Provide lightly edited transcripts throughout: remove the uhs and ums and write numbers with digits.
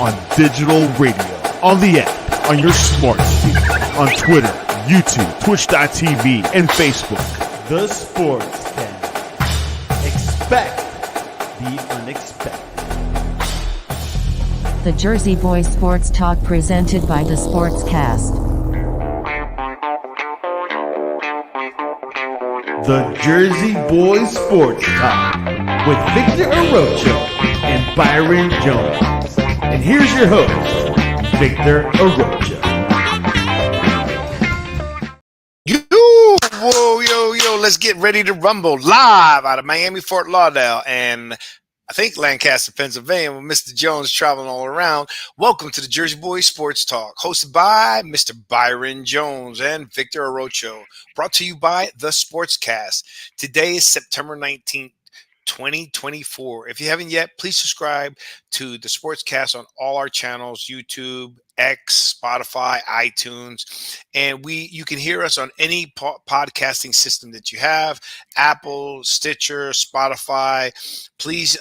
on digital radio, on the app, on your smart speaker, on Twitter, YouTube, Twitch.tv, and Facebook. The Sportscast. Expect the unexpected. The Jersey Boys Sports Talk presented by The Sportscast. The Jersey Boys Sports Talk with Victor Arocho and Byron Jones. And here's your host, Victor Arocho. Yo, let's get ready to rumble live out of Miami, Fort Lauderdale, and I think Lancaster, Pennsylvania, with Mr. Jones traveling all around. Welcome to the Jersey Boys Sports Talk, hosted by Mr. Byron Jones and Victor Arocho, brought to you by The Sportscast. Today is September 19th, 2024. If you haven't yet, please subscribe to The Sportscast on all our channels, YouTube, X, Spotify, iTunes, and you can hear us on any podcasting system that you have, Apple, Stitcher, Spotify. Please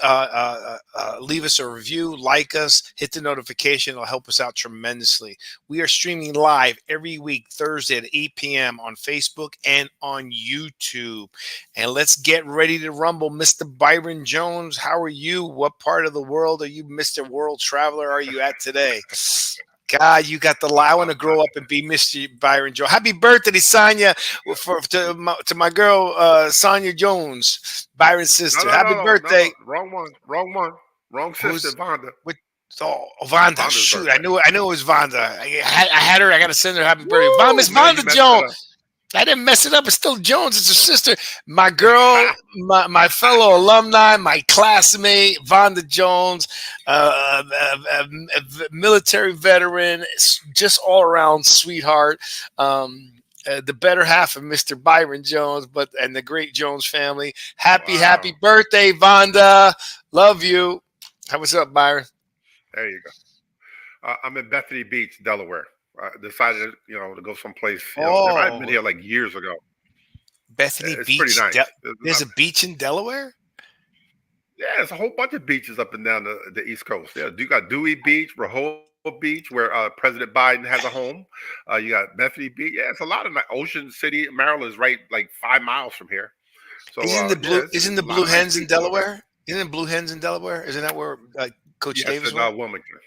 leave us a review, like us, hit the notification. It'll help us out tremendously. We are streaming live every week, Thursday at 8 p.m. on Facebook and on YouTube. And let's get ready to rumble. Mr. Byron Jones, how are you? What part of the world are you, Mr. World Traveler, are you at today? God, you got the lie. I want to grow up and be Mr. Byron Jones. Happy birthday, Sonia, to my girl, Sonia Jones, Byron's sister. Happy birthday. No. Wrong sister, Vonda. Vonda. Shoot, birthday. I knew it was Vonda. I had her. I got to send her happy birthday. Miss Vonda Jones. I didn't mess it up. It's still Jones. It's her sister. My girl, my fellow alumni, my classmate, Vonda Jones, military veteran, just all around sweetheart. The better half of Mr. Byron Jones, and the great Jones family. Happy birthday, Vonda. Love you. What's up, Byron? There you go. I'm in Bethany Beach, Delaware. I decided, to go someplace. I've been here like years ago. Bethany Beach. Pretty nice. There's a beach in Delaware? Yeah, there's a whole bunch of beaches up and down the East Coast. Yeah, you got Dewey Beach, Rehoboth Beach, where President Biden has a home. You got Bethany Beach. Yeah, it's a lot of Ocean City, Maryland is right like 5 miles from here. So isn't the Blue Hens in Delaware? Isn't it Blue Hens in Delaware? Isn't that where Coach Davis went? Wilmington.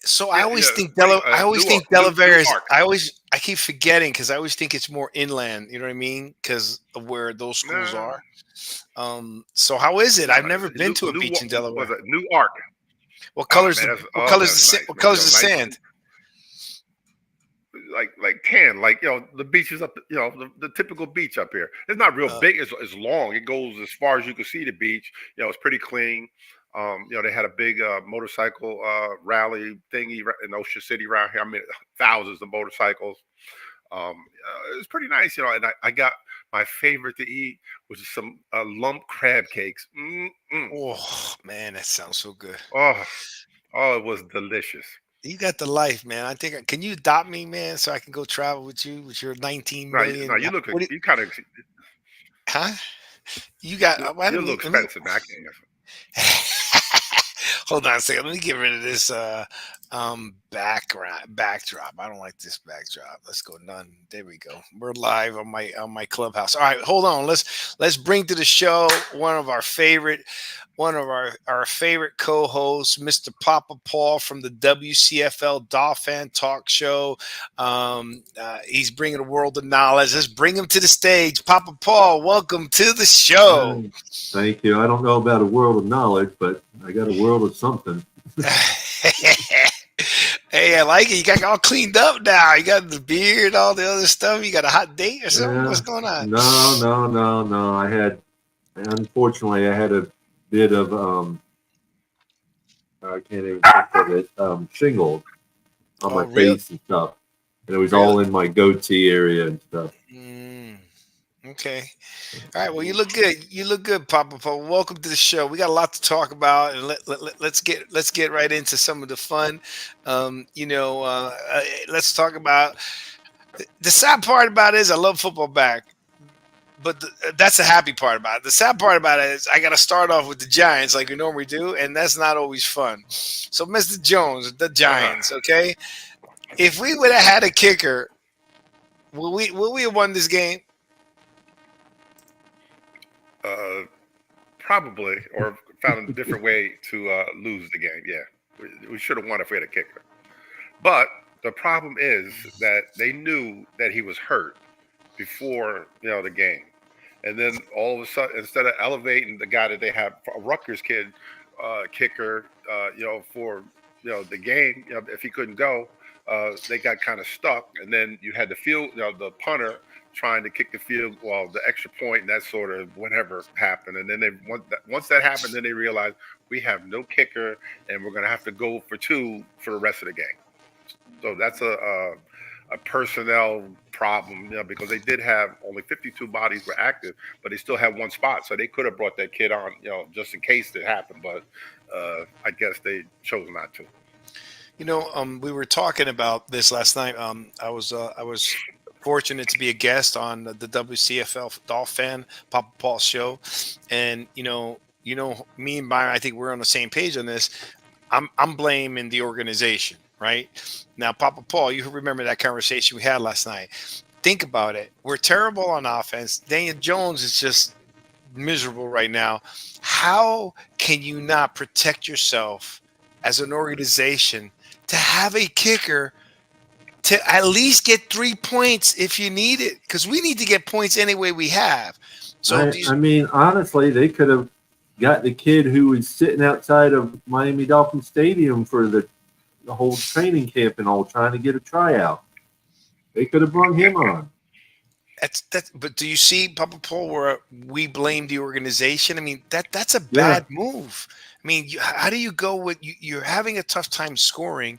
So I always think Delaware is. I keep forgetting because I always think it's more inland. You know what I mean? Because of where those schools are. So how is it? I've never been to a beach in Delaware. Was it Newark? What colors? What colors the sand? Like tan, the beaches up, the typical beach up here. It's not real big. It's long. It goes as far as you can see the beach. It's pretty clean. They had a big motorcycle rally thingy in Ocean City around here. I mean, thousands of motorcycles. It was pretty nice, and I got my favorite to eat, which is some lump crab cakes. Oh, man, that sounds so good. Oh, it was delicious. You got the life, man. Can you adopt me, man, so I can go travel with you with your 19 million? No, you look, you kind of, huh? You got, you look expensive. I can't. Hold on a second. Let me get rid of this backdrop. I don't like this backdrop. Let's go none. There we go. We're live on my clubhouse. All right, hold on. Let's bring to the show one of our favorite co-hosts, Mr. Papa Paul from the WCFL Dolphin Talk Show. He's bringing a world of knowledge. Let's bring him to the stage. Papa Paul, welcome to the show. Thank you. I don't know about a world of knowledge, but I got a world of something. Hey, I like it. You got all cleaned up now. You got the beard, all the other stuff. You got a hot date or something? What's going on? No. Unfortunately, I had a bit of, I can't even think of it, shingles on my face and stuff. And it was all in my goatee area and stuff. Okay. All right. Well, you look good. You look good, Papa Paul. Welcome to the show. We got a lot to talk about, and let's get right into some of the fun. Let's talk about the sad part about it is I love football back. but that's the happy part about it. The sad part about it is I got to start off with the Giants like we normally do, and that's not always fun. So, Mr. Jones, the Giants, okay? If we would have had a kicker, will we have won this game? Probably, or found a different way to lose the game. Yeah, we should have won if we had a kicker. But the problem is that they knew that he was hurt before the game, and then all of a sudden, instead of elevating the guy that they have, a Rutgers kid kicker, for the game, if he couldn't go, they got kind of stuck, and then you had the punter trying to kick the the extra point, and that sort of whatever happened. And then once that happened, then they realized we have no kicker, and we're going to have to go for two for the rest of the game. So that's a personnel problem, because they did have only 52 bodies were active, but they still had one spot, so they could have brought that kid on, just in case it happened. But I guess they chose not to. We were talking about this last night. I was fortunate to be a guest on the WCFL Dolphin Papa Paul show, and me and Byron, I think we're on the same page on this. I'm blaming the organization, right? Now, Papa Paul, you remember that conversation we had last night. Think about it. We're terrible on offense. Daniel Jones is just miserable right now. How can you not protect yourself as an organization to have a kicker to at least get 3 points if you need it? Because we need to get points any way we have. So I mean, honestly, they could have got the kid who was sitting outside of Miami Dolphin Stadium for the whole training camp and all, trying to get a tryout. They could have brought him on. That's. But do you see, Papa Paul, where we blame the organization? I mean, that's a bad move. I mean, how do you go with you're having a tough time scoring?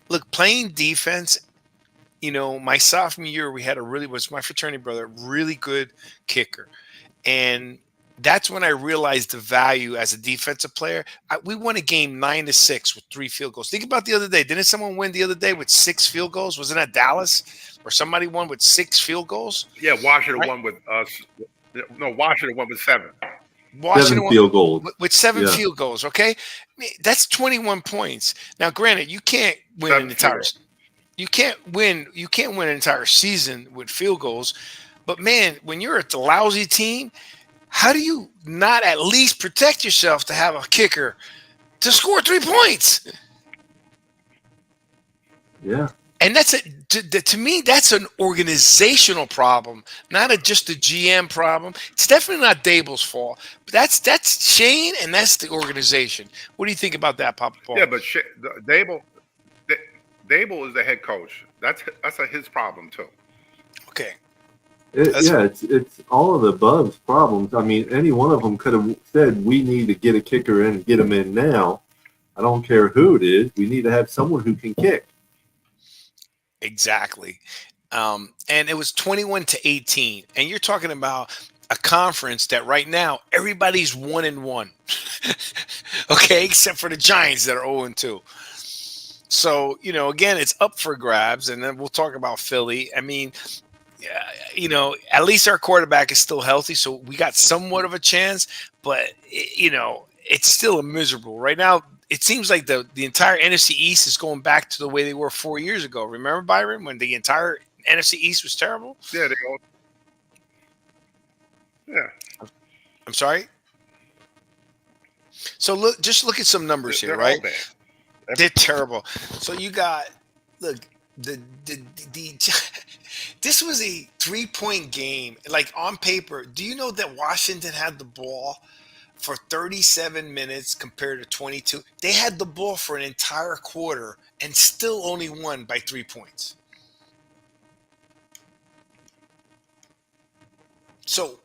Look, playing defense. My sophomore year, we had was my fraternity brother, really good kicker, and that's when I realized the value as a defensive player. We won a game 9-6 with 3 field goals. Think about the other day. Didn't someone win the other day with 6 field goals? Wasn't that Dallas? Or somebody won with 6 field goals? Yeah, Washington won with Washington won with 7. Washington 7 field goals. With 7 field goals, okay? That's 21 points. Now, granted, you can't win an entire an entire season with field goals. But man, when you're a lousy team, how do you not at least protect yourself to have a kicker to score 3 points? Yeah. And to me, that's an organizational problem, not just a GM problem. It's definitely not Dable's fault. But that's Shane, and that's the organization. What do you think about that, Papa Paul? Yeah, but Dable is the head coach. That's his problem too. Okay. It's all of the above problems. I mean, any one of them could have said, we need to get a kicker in and get him in now. I don't care who it is. We need to have someone who can kick. Exactly. And it was 21-18. And you're talking about a conference that right now everybody's 1-1. Okay, except for the Giants that are 0-2. So, again, it's up for grabs. And then we'll talk about Philly. I mean, at least our quarterback is still healthy, so we got somewhat of a chance. But it's still miserable right now. It seems like the entire NFC East is going back to the way they were 4 years ago. Remember, Byron, when the entire NFC East was terrible? Yeah, I'm sorry. So look at some numbers here, right? They're terrible. So you got the this was a 3-point game. Like on paper, do you know that Washington had the ball for 37 minutes compared to 22? They had the ball for an entire quarter and still only won by 3 points. So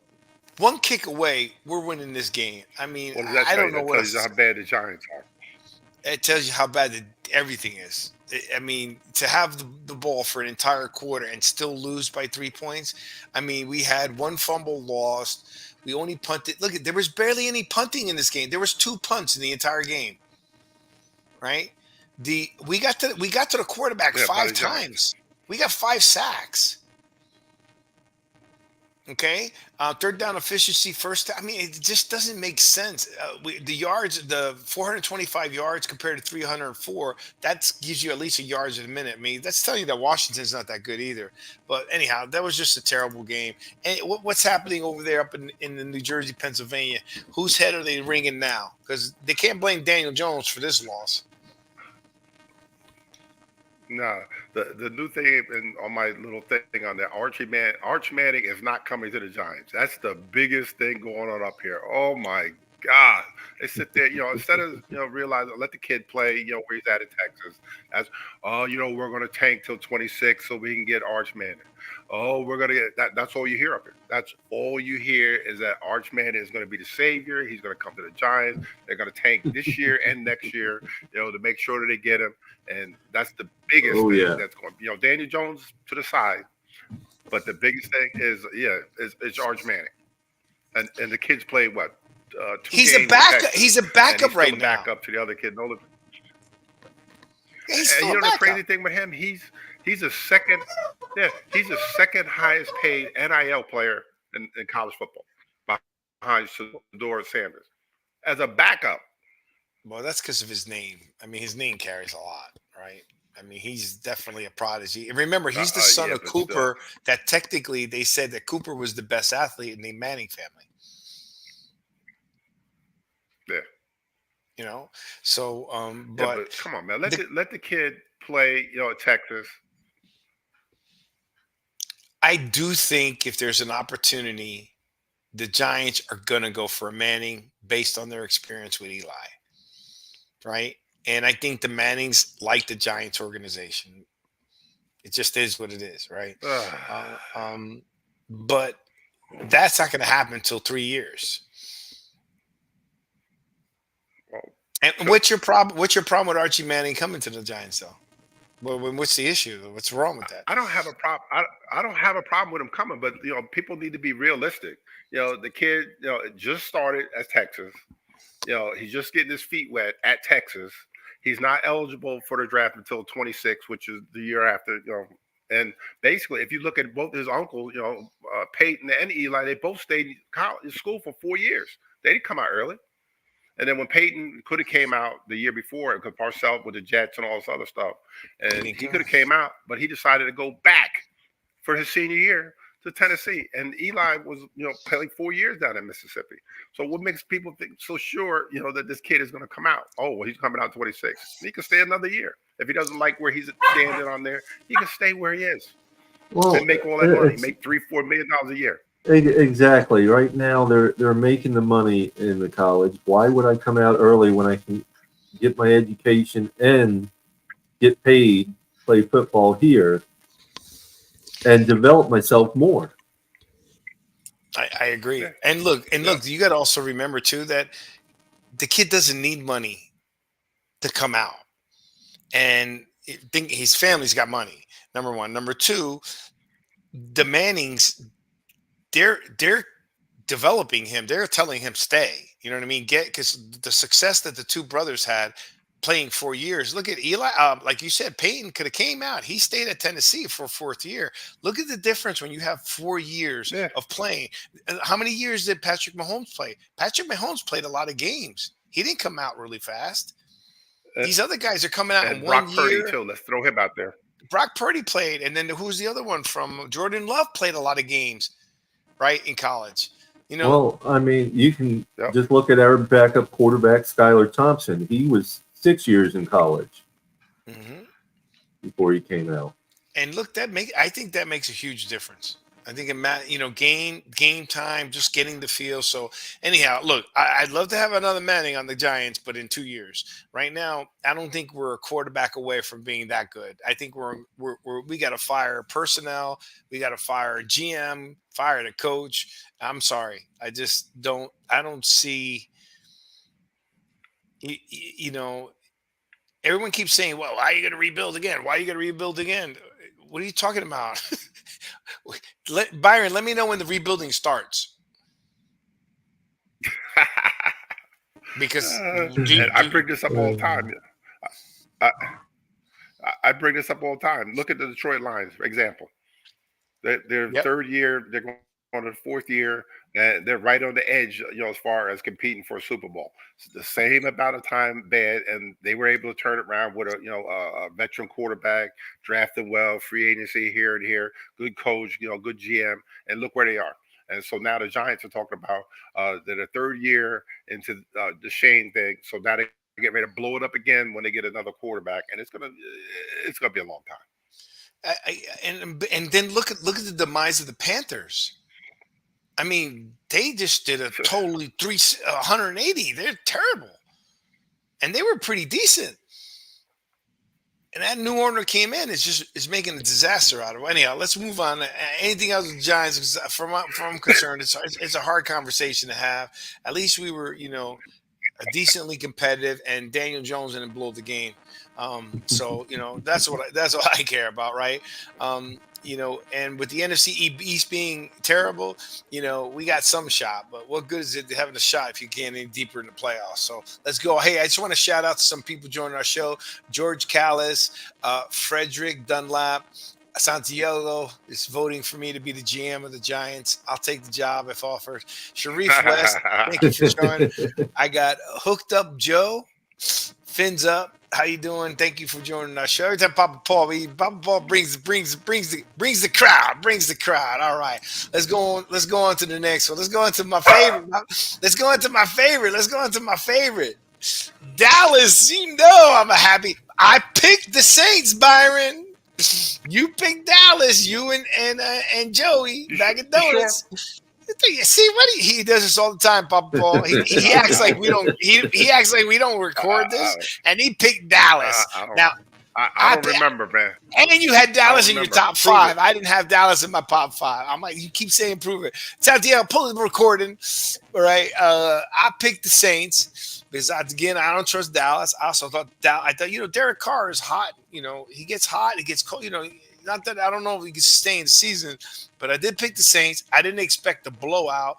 one kick away, we're winning this game. I mean, I don't know what. That tells you how bad the Giants are. It tells you how bad everything is. I mean, to have the ball for an entire quarter and still lose by 3 points. I mean, we had one fumble lost. We only punted. Look, there was barely any punting in this game. There was 2 punts in the entire game. Right? We got to the quarterback 5 times. We got 5 sacks. Okay, third down efficiency, first. I mean, it just doesn't make sense. The yards, the 425 yards compared to 304, that gives you at least a yards in a minute. I mean, that's telling you that Washington's not that good either. But anyhow, that was just a terrible game. And what's happening over there up in the New Jersey, Pennsylvania? Whose head are they wringing now? Because they can't blame Daniel Jones for this loss. Nah, the new thing on my little thing on that Arch Manning is not coming to the Giants. That's the biggest thing going on up here. Oh my God. They sit there, instead of realize let the kid play, where he's at in Texas. That's we're gonna tank till 26 so we can get Arch Manning. Oh, we're gonna get that. That's all you hear up here. That's all you hear is that Arch Manning is gonna be the savior. He's gonna come to the Giants. They're gonna tank this year and next year, to make sure that they get him. And that's the biggest thing that's going. Daniel Jones to the side, but the biggest thing is Arch Manning, and the kids played what? He's a backup. He's a backup right now. Backup to the other kid. He's still and the crazy thing with him, he's a second, he's the second highest paid NIL player in college football, behind Shedeur Sanders, as a backup. Well, that's because of his name. I mean, his name carries a lot, right? I mean, he's definitely a prodigy. And remember, he's the son of Cooper. Still. That technically they said that Cooper was the best athlete in the Manning family. Yeah. So but come on, man, let the kid play. At Texas. I do think if there's an opportunity, the Giants are gonna go for a Manning based on their experience with Eli. Right. And I think the Mannings like the Giants organization. It just is what it is. Right. But that's not going to happen until 3 years. And what's your problem? What's your problem with Archie Manning coming to the Giants, though? Well, what's the issue? What's wrong with that? I don't have a problem. I don't have a problem with him coming, but people need to be realistic. The kid, just started at Texas. He's just getting his feet wet at Texas. He's not eligible for the draft until 26, which is the year after. And basically, if you look at both his uncles, Peyton and Eli, they both stayed in school for 4 years. They didn't come out early. And then when Peyton could have came out the year before, because Parcells with the Jets and all this other stuff, and he could have came out, but he decided to go back for his senior year to Tennessee. And Eli was, playing 4 years down in Mississippi. So what makes people think so sure, that this kid is going to come out? Oh, well, he's coming out 26. He can stay another year. If he doesn't like where he's standing on there, he can stay where he is. Well, and make all that money, make $3-4 million a year. Exactly. Right now, they're making the money in the college. Why would I come out early when I can get my education and get paid, play football here, and develop myself more? I agree. Yeah. And look, you got to also remember too that the kid doesn't need money to come out, and think his family's got money. Number one. Number two, the Mannings. They're developing him. They're telling him stay. You know what I mean? Because the success that the two brothers had playing 4 years. Look at Eli. Like you said, Peyton could have came out. He stayed at Tennessee for a 4th year. Look at the difference when you have 4 years of playing. How many years did Patrick Mahomes play? Patrick Mahomes played a lot of games. He didn't come out really fast. These other guys are coming out in 1 year. Brock Purdy too. Let's throw him out there. Brock Purdy played, and then who's the other one from? Jordan Love played a lot of games. Right, in college, Well, I mean, you can just look at our backup quarterback, Skylar Thompson. He was 6 years in college before he came out. And look, I think that makes a huge difference. I think game time, just getting the feel. So anyhow, look, I'd love to have another Manning on the Giants, but in 2 years. Right now, I don't think we're a quarterback away from being that good. I think we got to fire personnel, we got to fire a GM, fire the coach. I'm sorry, I don't see. Everyone keeps saying, "Well, why are you going to rebuild again? Why are you going to rebuild again?" What are you talking about? Byron, let me know when the rebuilding starts. Because I bring this up all the time. I bring this up all the time. Look at the Detroit Lions, for example. Their third year, they're going on the fourth year, and they're right on the edge, as far as competing for a Super Bowl. It's the same amount of time bad, and they were able to turn it around with a veteran quarterback, drafted well, free agency here and here, good coach, good GM, and look where they are. And so now the Giants are talking about they're the third year into the Shane thing. So now they get ready to blow it up again when they get another quarterback, and it's gonna be a long time. And then look at the demise of the Panthers. I mean, they just did a totally 180. They're terrible, and they were pretty decent. And that new owner came in is making a disaster out of it. Anyhow, let's move on. Anything else with the Giants? From I'm concerned, it's a hard conversation to have. At least we were, decently competitive, and Daniel Jones didn't blow the game. So that's what I care about, right? And with the NFC East being terrible, we got some shot, but what good is it having a shot if you can't any deeper in the playoffs? So let's go. Hey, I just want to shout out to some people joining our show: George Callis, Frederick Dunlap. Santiago is voting for me to be the GM of the Giants. I'll take the job if offered. Sharif West, thank you for joining. I got Hooked Up Joe, Fins Up. How you doing? Thank you for joining our show. Every time Papa Paul brings the crowd. All right, let's go on to the next one. Let's go into my favorite. Dallas. I'm happy. I picked the Saints, Byron. You picked Dallas, you and Joey back at Donuts. Sure. See what he does this all the time, Papa Paul. He acts like we don't. He acts like we don't record this, and he picked Dallas. I don't remember, man. And then you had Dallas in your top five. I didn't have Dallas in my top five. I'm like, you keep saying prove it. Santiago, pull the recording. All right. I picked the Saints. Because again, I don't trust Dallas. I also thought Derek Carr is hot. He gets hot, he gets cold. Not that I don't know if he can sustain the season, but I did pick the Saints. I didn't expect a blowout,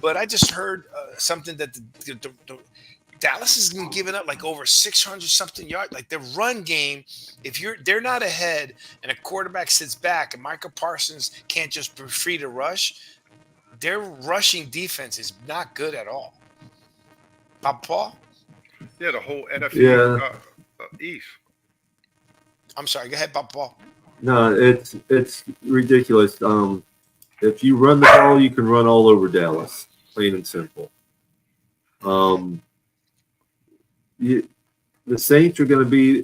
but I just heard something that the Dallas has been giving up like over 600 something yards. Like their run game, they're not ahead, and a quarterback sits back, and Michael Parsons can't just be free to rush. Their rushing defense is not good at all. Papa Paul? Yeah, the whole NFC East. I'm sorry. Go ahead, Papa Paul. No, it's ridiculous. If you run the ball, you can run all over Dallas, plain and simple. The Saints is going to be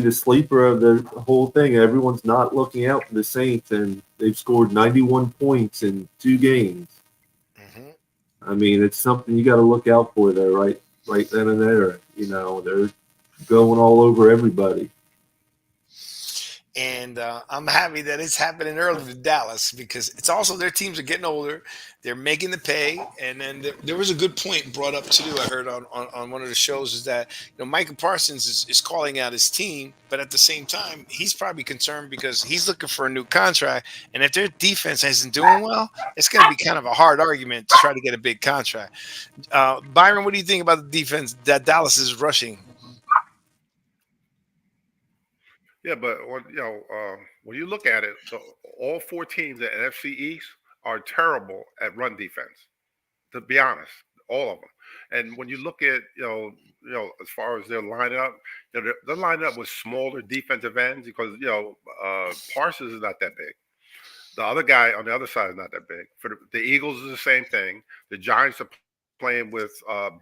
the sleeper of the whole thing. Everyone's not looking out for the Saints, and they've scored 91 points in 2 games. I mean, it's something you got to look out for there, right then and there. They're going all over everybody. And I'm happy that it's happening early to Dallas because it's also their teams are getting older. They're making the pay. And then there was a good point brought up too, I heard on one of the shows, is that Michael Parsons is calling out his team, but at the same time, he's probably concerned because he's looking for a new contract. And if their defense isn't doing well, it's going to be kind of a hard argument to try to get a big contract. Byron, what do you think about the defense that Dallas is rushing? Yeah, but when you look at it, all 4 teams at NFC East are terrible at run defense. To be honest, all of them. And when you look at as far as their lineup, they're lined up with smaller defensive ends because Parsons is not that big. The other guy on the other side is not that big. For the Eagles is the same thing. The Giants are playing with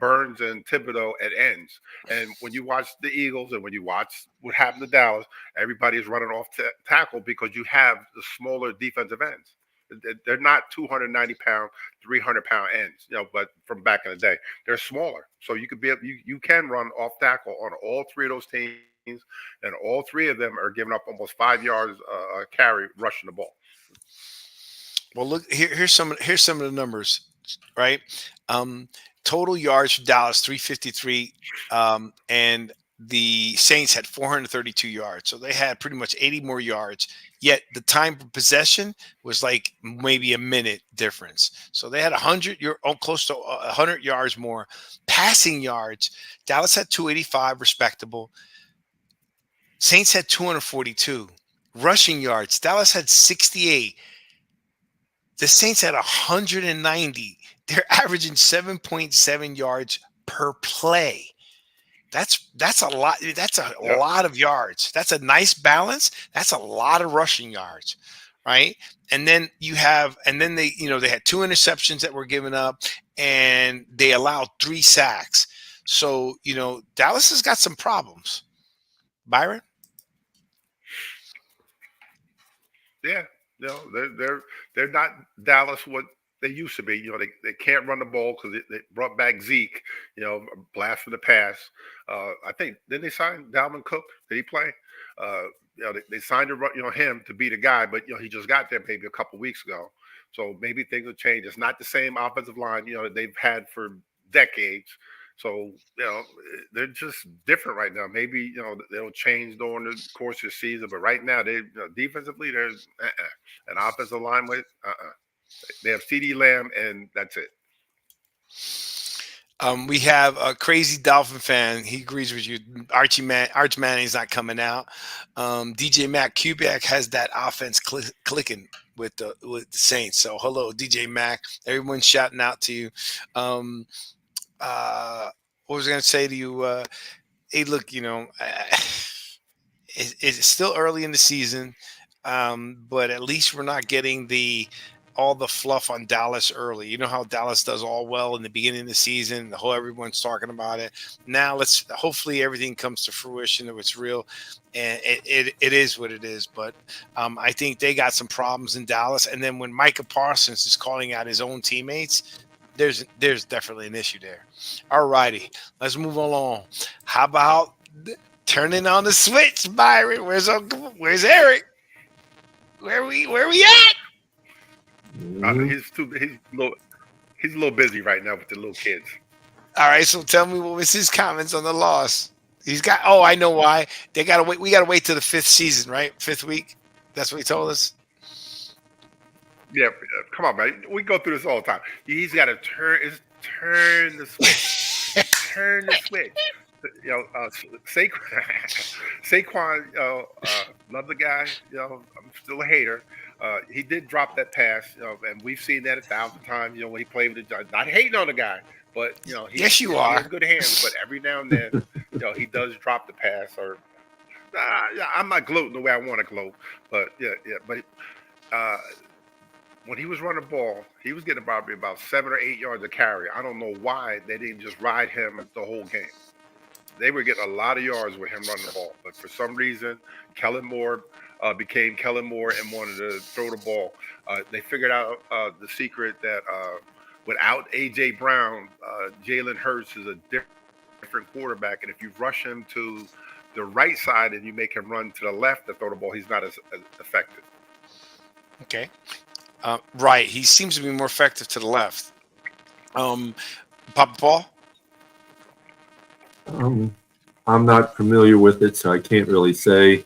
Burns and Thibodeau at ends. And when you watch the Eagles and when you watch what happened to Dallas, everybody's running off tackle because you have the smaller defensive ends. They're not 290-pound, 300-pound ends, but from back in the day, they're smaller. So you can run off tackle on all 3 of those teams, and all 3 of them are giving up almost 5 yards carry rushing the ball. Well, look here's some of the numbers. Right. Total yards for Dallas, 353. And the Saints had 432 yards. So they had pretty much 80 more yards. Yet the time for possession was like maybe a minute difference. So they had close to 100 yards more. Passing yards, Dallas had 285, respectable. Saints had 242. Rushing yards, Dallas had 68. The Saints had 190. They're averaging 7.7 yards per play. That's a lot. That's a Yep. lot of yards. That's a nice balance. That's a lot of rushing yards, right? And then they, they had 2 interceptions that were given up, and they allowed 3 sacks. So, Dallas has got some problems. Byron? Yeah, they're not Dallas what they used to be. They can't run the ball because they brought back Zeke. Blast from the pass. I think didn't they sign Dalvin Cook? Did he play? Uh, they signed him to be the guy, but he just got there maybe a couple weeks ago. So maybe things will change. It's not the same offensive line that they've had for decades. So they're just different right now. Maybe they'll change during the course of the season, but right now they defensively they're an offensive line with They have CD Lamb and that's it. We have a crazy Dolphin fan. He agrees with you. Arch Manning's not coming out. DJ Mac Kubiak has that offense clicking with the Saints. So hello, DJ Mac. Everyone's shouting out to you. What was I going to say to you? Hey, look, it's still early in the season, but at least we're not getting all the fluff on Dallas early. You know how Dallas does all well in the beginning of the season. Everyone's talking about it. Now hopefully everything comes to fruition of it's real, and it is what it is. But I think they got some problems in Dallas. And then when Micah Parsons is calling out his own teammates, there's definitely an issue there. All righty, let's move along. How about turning on the switch, Byron? Where's Eric? Where we at? He's a little busy right now with the little kids. All right, so tell me what was his comments on the loss. I know why. They gotta wait. We gotta wait till the 5th season, right? 5th week. That's what he told us. Yeah, come on, man. We go through this all the time. He's got to turn the switch. Turn the switch. Saquon, love the guy. I'm still a hater. He did drop that pass, and we've seen that 1,000 times. When he played with the Giants. Not hating on the guy, but yes, you are. He has good hands, but every now and then, he does drop the pass. Or I'm not gloating the way I want to gloat, but but. When he was running the ball, he was getting probably about 7 or 8 yards of carry. I don't know why they didn't just ride him the whole game. They were getting a lot of yards with him running the ball. But for some reason, Kellen Moore became Kellen Moore and wanted to throw the ball. They figured out the secret that without A.J. Brown, Jalen Hurts is a different quarterback. And if you rush him to the right side and you make him run to the left to throw the ball, he's not as effective. Okay. Right. He seems to be more effective to the left. Papa Paul? I'm not familiar with it, so I can't really say.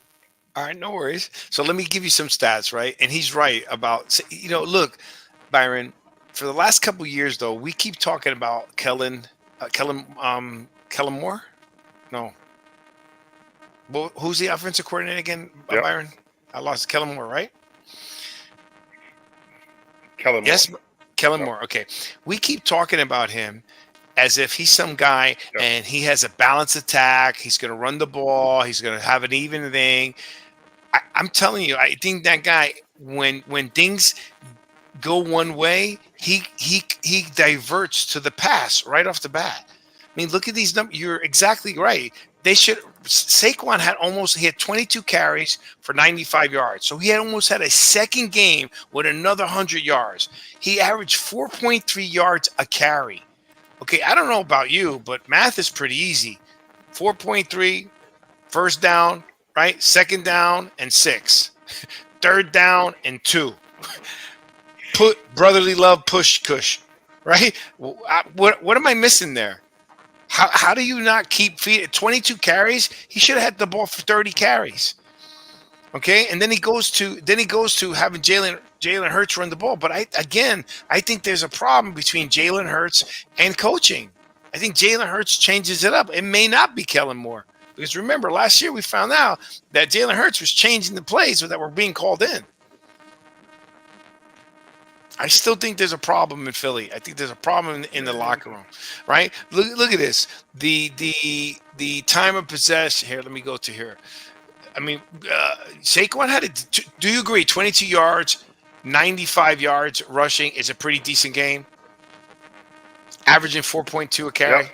All right, no worries. So let me give you some stats, right? And he's right about, look, Byron, for the last couple of years, though, we keep talking about Kellen Moore? No. Well, who's the offensive coordinator again, yep. Byron? I lost Kellen Moore, right? Kellen Moore. Yes, Kellen Moore. Okay. We keep talking about him as if he's some guy and he has a balanced attack. He's going to run the ball. He's going to have an even thing. I'm telling you, I think that guy, when things go one way, he diverts to the pass right off the bat. I mean, look at these numbers. You're exactly right. Saquon had 22 carries for 95 yards. So he almost had a second game with another 100 yards. He averaged 4.3 yards a carry. Okay, I don't know about you, but math is pretty easy. 4.3, first down, right? Second down and 6. Third down and 2. Put brotherly love, push, cush, right? What am I missing there? How do you not keep feeding 22 carries? He should have had the ball for 30 carries. Okay, and then he goes to having Jalen Hurts run the ball. But I think there's a problem between Jalen Hurts and coaching. I think Jalen Hurts changes it up. It may not be Kellen Moore, because remember last year we found out that Jalen Hurts was changing the plays that were being called in. I still think there's a problem in Philly. I think there's a problem in the locker room, right? Look at this. The time of possession here. Let me go to here. I mean, Saquon had it. Do you agree? 22 yards, 95 yards rushing is a pretty decent game. Averaging 4.2 a carry. Yep.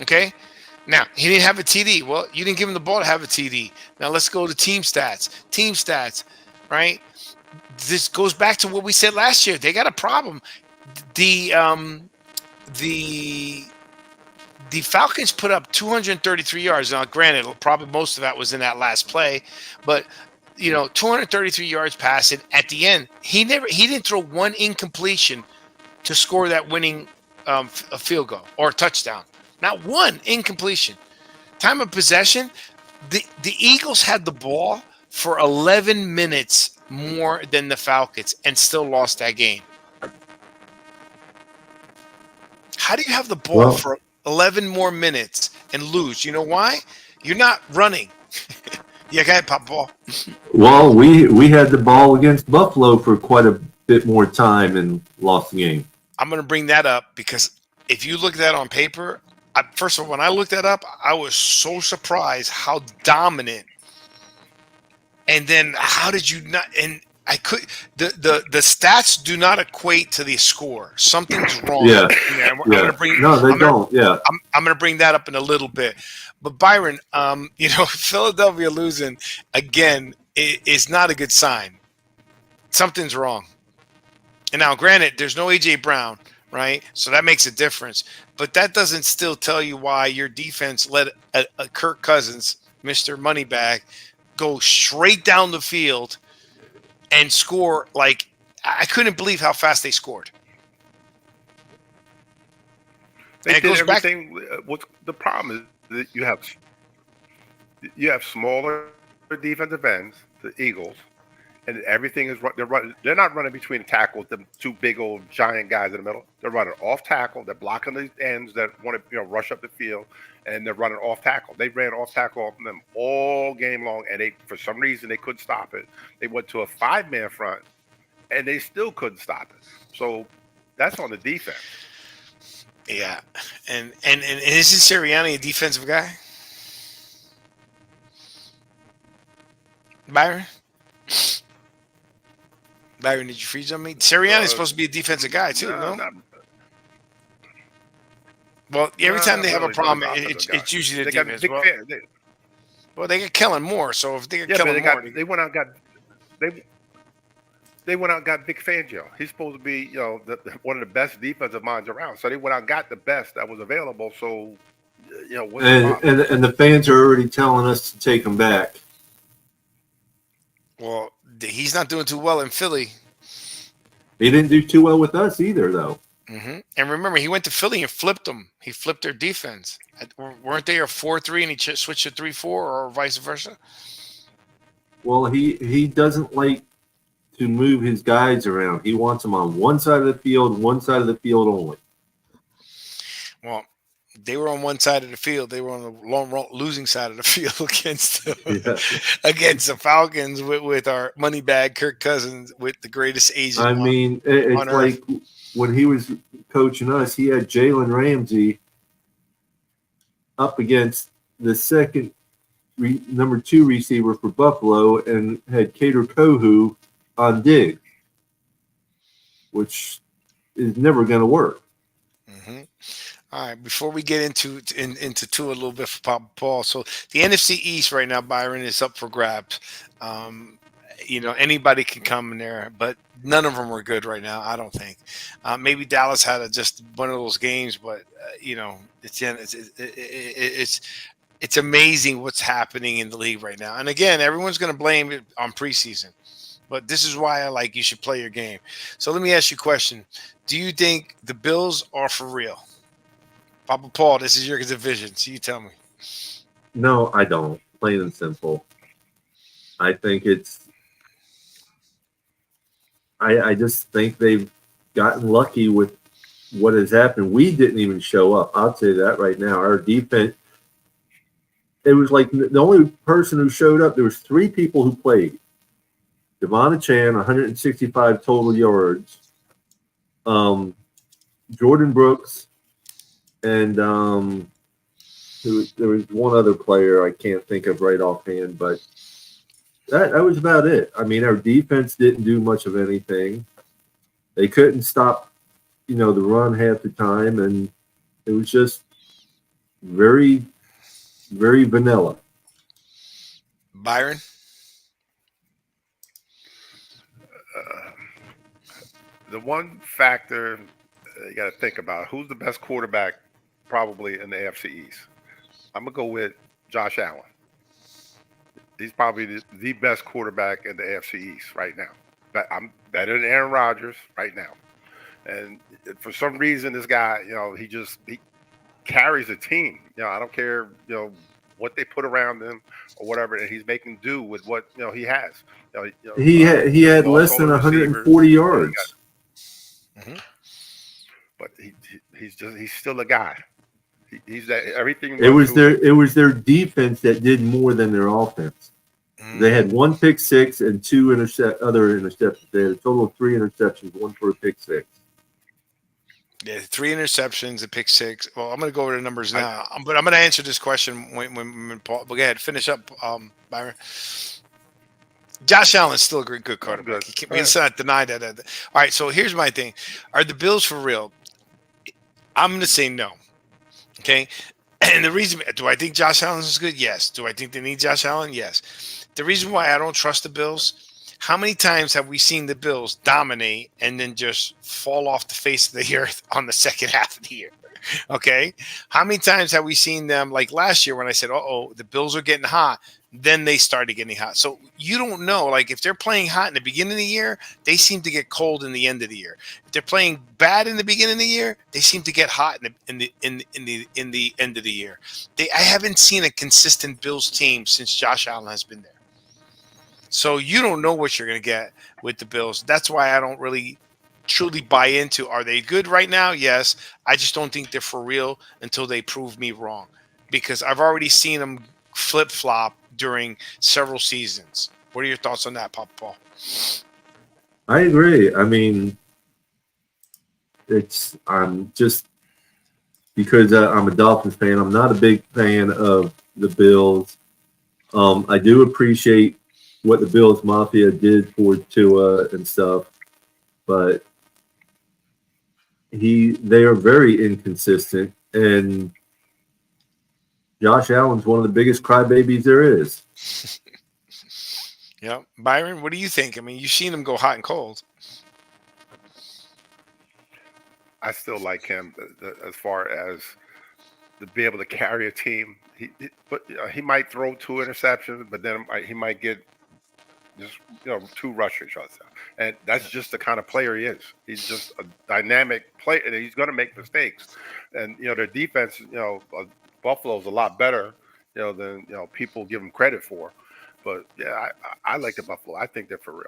Okay. Now he didn't have a TD. Well, you didn't give him the ball to have a TD. Now let's go to team stats. Team stats, right? This goes back to what we said last year. They got a problem. The Falcons put up 233 yards. Now, granted, probably most of that was in that last play, but 233 yards passing. At the end, he didn't throw one incompletion to score that winning a field goal or a touchdown. Not one incompletion. Time of possession, the Eagles had the ball for 11 minutes more than the Falcons and still lost that game. How do you have the ball for 11 more minutes and lose? You know why? You're not running. Yeah, go ahead, Pop Ball. Well, we had the ball against Buffalo for quite a bit more time and lost the game. I'm going to bring that up because if you look at that on paper, first of all, when I looked that up, I was so surprised how dominant. And then how did you not? And I could the stats do not equate to the score. Something's wrong. Yeah. I'm gonna bring, no, they don't. Yeah. I'm going to bring that up in a little bit. But Byron, Philadelphia losing again is not a good sign. Something's wrong. And now, granted, there's no A.J. Brown, right? So that makes a difference. But that doesn't still tell you why your defense let a Kirk Cousins, Mr. Moneybag, go straight down the field and score. Like, I couldn't believe how fast they scored. They did everything. What's the problem is that you have smaller defensive ends, the Eagles, and everything is they're not running between the tackles, the two big old giant guys in the middle. They're running off tackle. They're blocking the ends that want to rush up the field, and they're running off tackle. They ran off tackle off them all game long, and for some reason they couldn't stop it. They went to a 5-man front, and they still couldn't stop it. So that's on the defense. Yeah, and isn't Sirianni a defensive guy? Byron, did you freeze on me? Sirianni is supposed to be a defensive guy too, no? Well, every time they have a problem, it's usually the defense. Well, they get Kellen Moore, so if they get Kellen Moore, they went out and got they went out and got Vic Fangio. He's supposed to be, one of the best defensive minds around. So they went out and got the best that was available. So, and the fans are already telling us to take him back. Well, he's not doing too well in Philly. He didn't do too well with us either, though. Mm-hmm. And remember, he went to Philly and flipped them. He flipped their defense. Weren't they a 4-3 and he switched to 3-4 or vice versa? Well, he doesn't like to move his guys around. He wants them on one side of the field only. Well, they were on one side of the field. They were on the losing side of the field against the Falcons with our money bag Kirk Cousins with the greatest agent. I mean, it's like when he was coaching us, he had Jalen Ramsey up against the second number 2 receiver for Buffalo and had Kader Kohu on Diggs, which is never going to work. Mm-hmm. All right, before we get into Tua a little bit for Papa Paul, so the NFC East right now, Byron, is up for grabs. Anybody can come in there, but none of them are good right now, I don't think. Maybe Dallas had just one of those games, but it's amazing what's happening in the league right now. And again, everyone's going to blame it on preseason. But this is why I like you should play your game. So let me ask you a question. Do you think the Bills are for real? Papa Paul, this is your division, so you tell me. No, I don't. Plain and simple. I think I just think they've gotten lucky with what has happened. We didn't even show up. I'll say that right now. Our defense, it was like the only person who showed up, there was 3 people who played. Devon Chan, 165 total yards. Jordan Brooks, and there was one other player I can't think of right offhand, but that was about it. I mean, our defense didn't do much of anything. They couldn't stop, the run half the time, and it was just very, very vanilla. Byron? The one factor you got to think about, who's the best quarterback probably in the AFC East? I'm going to go with Josh Allen. He's probably the best quarterback in the AFC East right now. But I'm better than Aaron Rodgers right now. And for some reason, this guy, he carries a team. I don't care, what they put around him or whatever, and he's making do with what he has. He had less than 140 yards. Mm-hmm. But he's still a guy. He's that everything. It was their defense that did more than their offense. Mm-hmm. They had one pick six and two other interceptions. They had a total of 3 interceptions, one for a pick six. Yeah, 3 interceptions, a pick six. Well, I'm going to go over the numbers now, but I'm going to answer this question when Paul. But go ahead, finish up, Byron. Josh Allen's still a good quarterback. We cannot deny that. All right, so here's my thing: are the Bills for real? I'm going to say no. Okay, and the reason, do I think Josh Allen is good? Yes. Do I think they need Josh Allen? Yes. The reason why I don't trust the Bills. How many times have we seen the Bills dominate and then just fall off the face of the earth on the second half of the year? Okay. How many times have we seen them, like last year when I said, the Bills are getting hot, then they started getting hot. So you don't know, like if they're playing hot in the beginning of the year, they seem to get cold in the end of the year. If they're playing bad in the beginning of the year, they seem to get hot in the end of the year. I haven't seen a consistent Bills team since Josh Allen has been there. So you don't know what you're going to get with the Bills. That's why I don't really truly buy into, are they good right now? Yes. I just don't think they're for real until they prove me wrong, because I've already seen them flip-flop during several seasons. What are your thoughts on that, Papa Paul? I agree. I mean, I'm just because I'm a Dolphins fan, I'm not a big fan of the Bills. I do appreciate what the Bills Mafia did for Tua and stuff, but they are very inconsistent, and Josh Allen's one of the biggest crybabies there is. Yeah, Byron, what do you think? I mean, you've seen him go hot and cold. I still like him as far as to be able to carry a team. He might throw 2 interceptions, but then he might get just 2 rushing shots, and that's just the kind of player he is. He's just a dynamic player, and he's going to make mistakes. And their defense, Buffalo's a lot better, than people give them credit for. But yeah, I like the Buffalo. I think they're for real.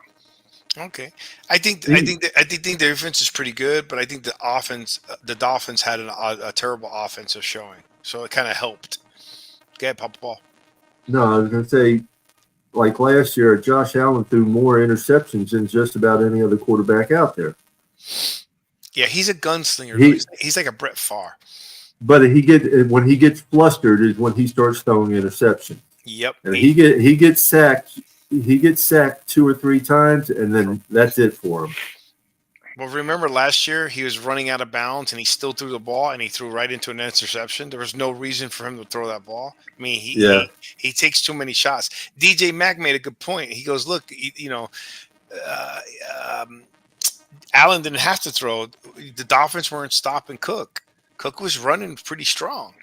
Okay, I think their defense is pretty good, but I think the Dolphins had a terrible offensive showing, so it kind of helped. Go ahead, Papa Paul. No, I was going to say, like last year, Josh Allen threw more interceptions than just about any other quarterback out there. Yeah, he's a gunslinger. He's like a Brett Favre. But when he gets flustered is when he starts throwing interceptions. Yep. And he gets sacked. He gets sacked 2 or 3 times, and then that's it for him. Well, remember last year he was running out of bounds and he still threw the ball and he threw right into an interception. There was no reason for him to throw that ball. I mean, he takes too many shots. DJ Mack made a good point. He goes, look, Allen didn't have to throw. The Dolphins weren't stopping Cook. Cook was running pretty strong,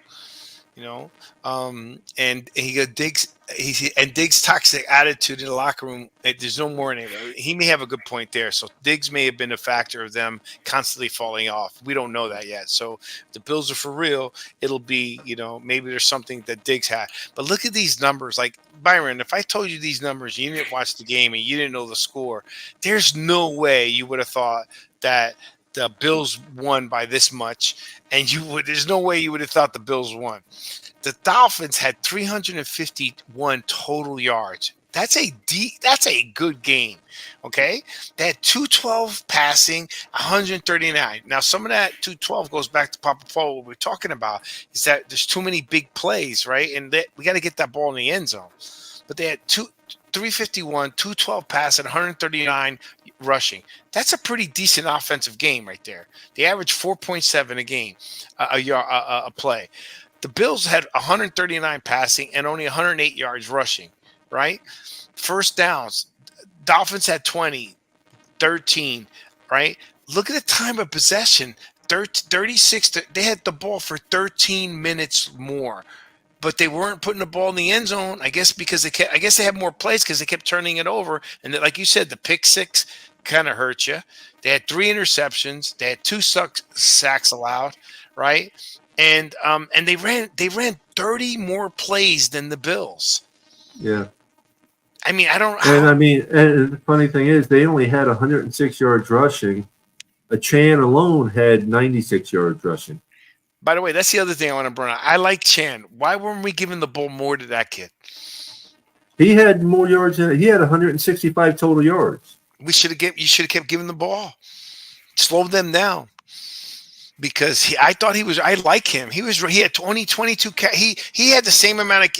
and he got Diggs. Diggs' toxic attitude in the locker room. There's no more in it. He may have a good point there. So Diggs may have been a factor of them constantly falling off. We don't know that yet. So if the Bills are for real, it'll be, maybe there's something that Diggs had. But look at these numbers. Like Byron, if I told you these numbers, you didn't watch the game and you didn't know the score, there's no way you would have thought that the Bills won by this much, and there's no way you would have thought the Bills won. The Dolphins had 351 total yards. That's a good game. Okay, they had 212 passing, 139. Now some of that 212 goes back to Papa Paul. What we're talking about is that there's too many big plays, right? And we got to get that ball in the end zone. But they had 351, 212 passing, 139 rushing. That's a pretty decent offensive game right there. They averaged 4.7 a game, a play. The Bills had 139 passing and only 108 yards rushing, right? First downs, Dolphins had 20, 13, right? Look at the time of possession, 36. They had the ball for 13 minutes more, but they weren't putting the ball in the end zone. I guess because I guess they had more plays because they kept turning it over. And like you said, the pick six kind of hurt you. They had 3 interceptions. They had 2 sacks allowed, right? And they ran 30 more plays than the Bills. Yeah. I mean, I don't. And the funny thing is, they only had 106 yards rushing. Chan alone had 96 yards rushing. By the way, that's the other thing I want to bring up. I like Chan. Why weren't we giving the ball more to that kid? He had more yards than he had 165 total yards. You should have kept giving the ball. Slow them down. Because I like him. He had 22. He had the same amount of.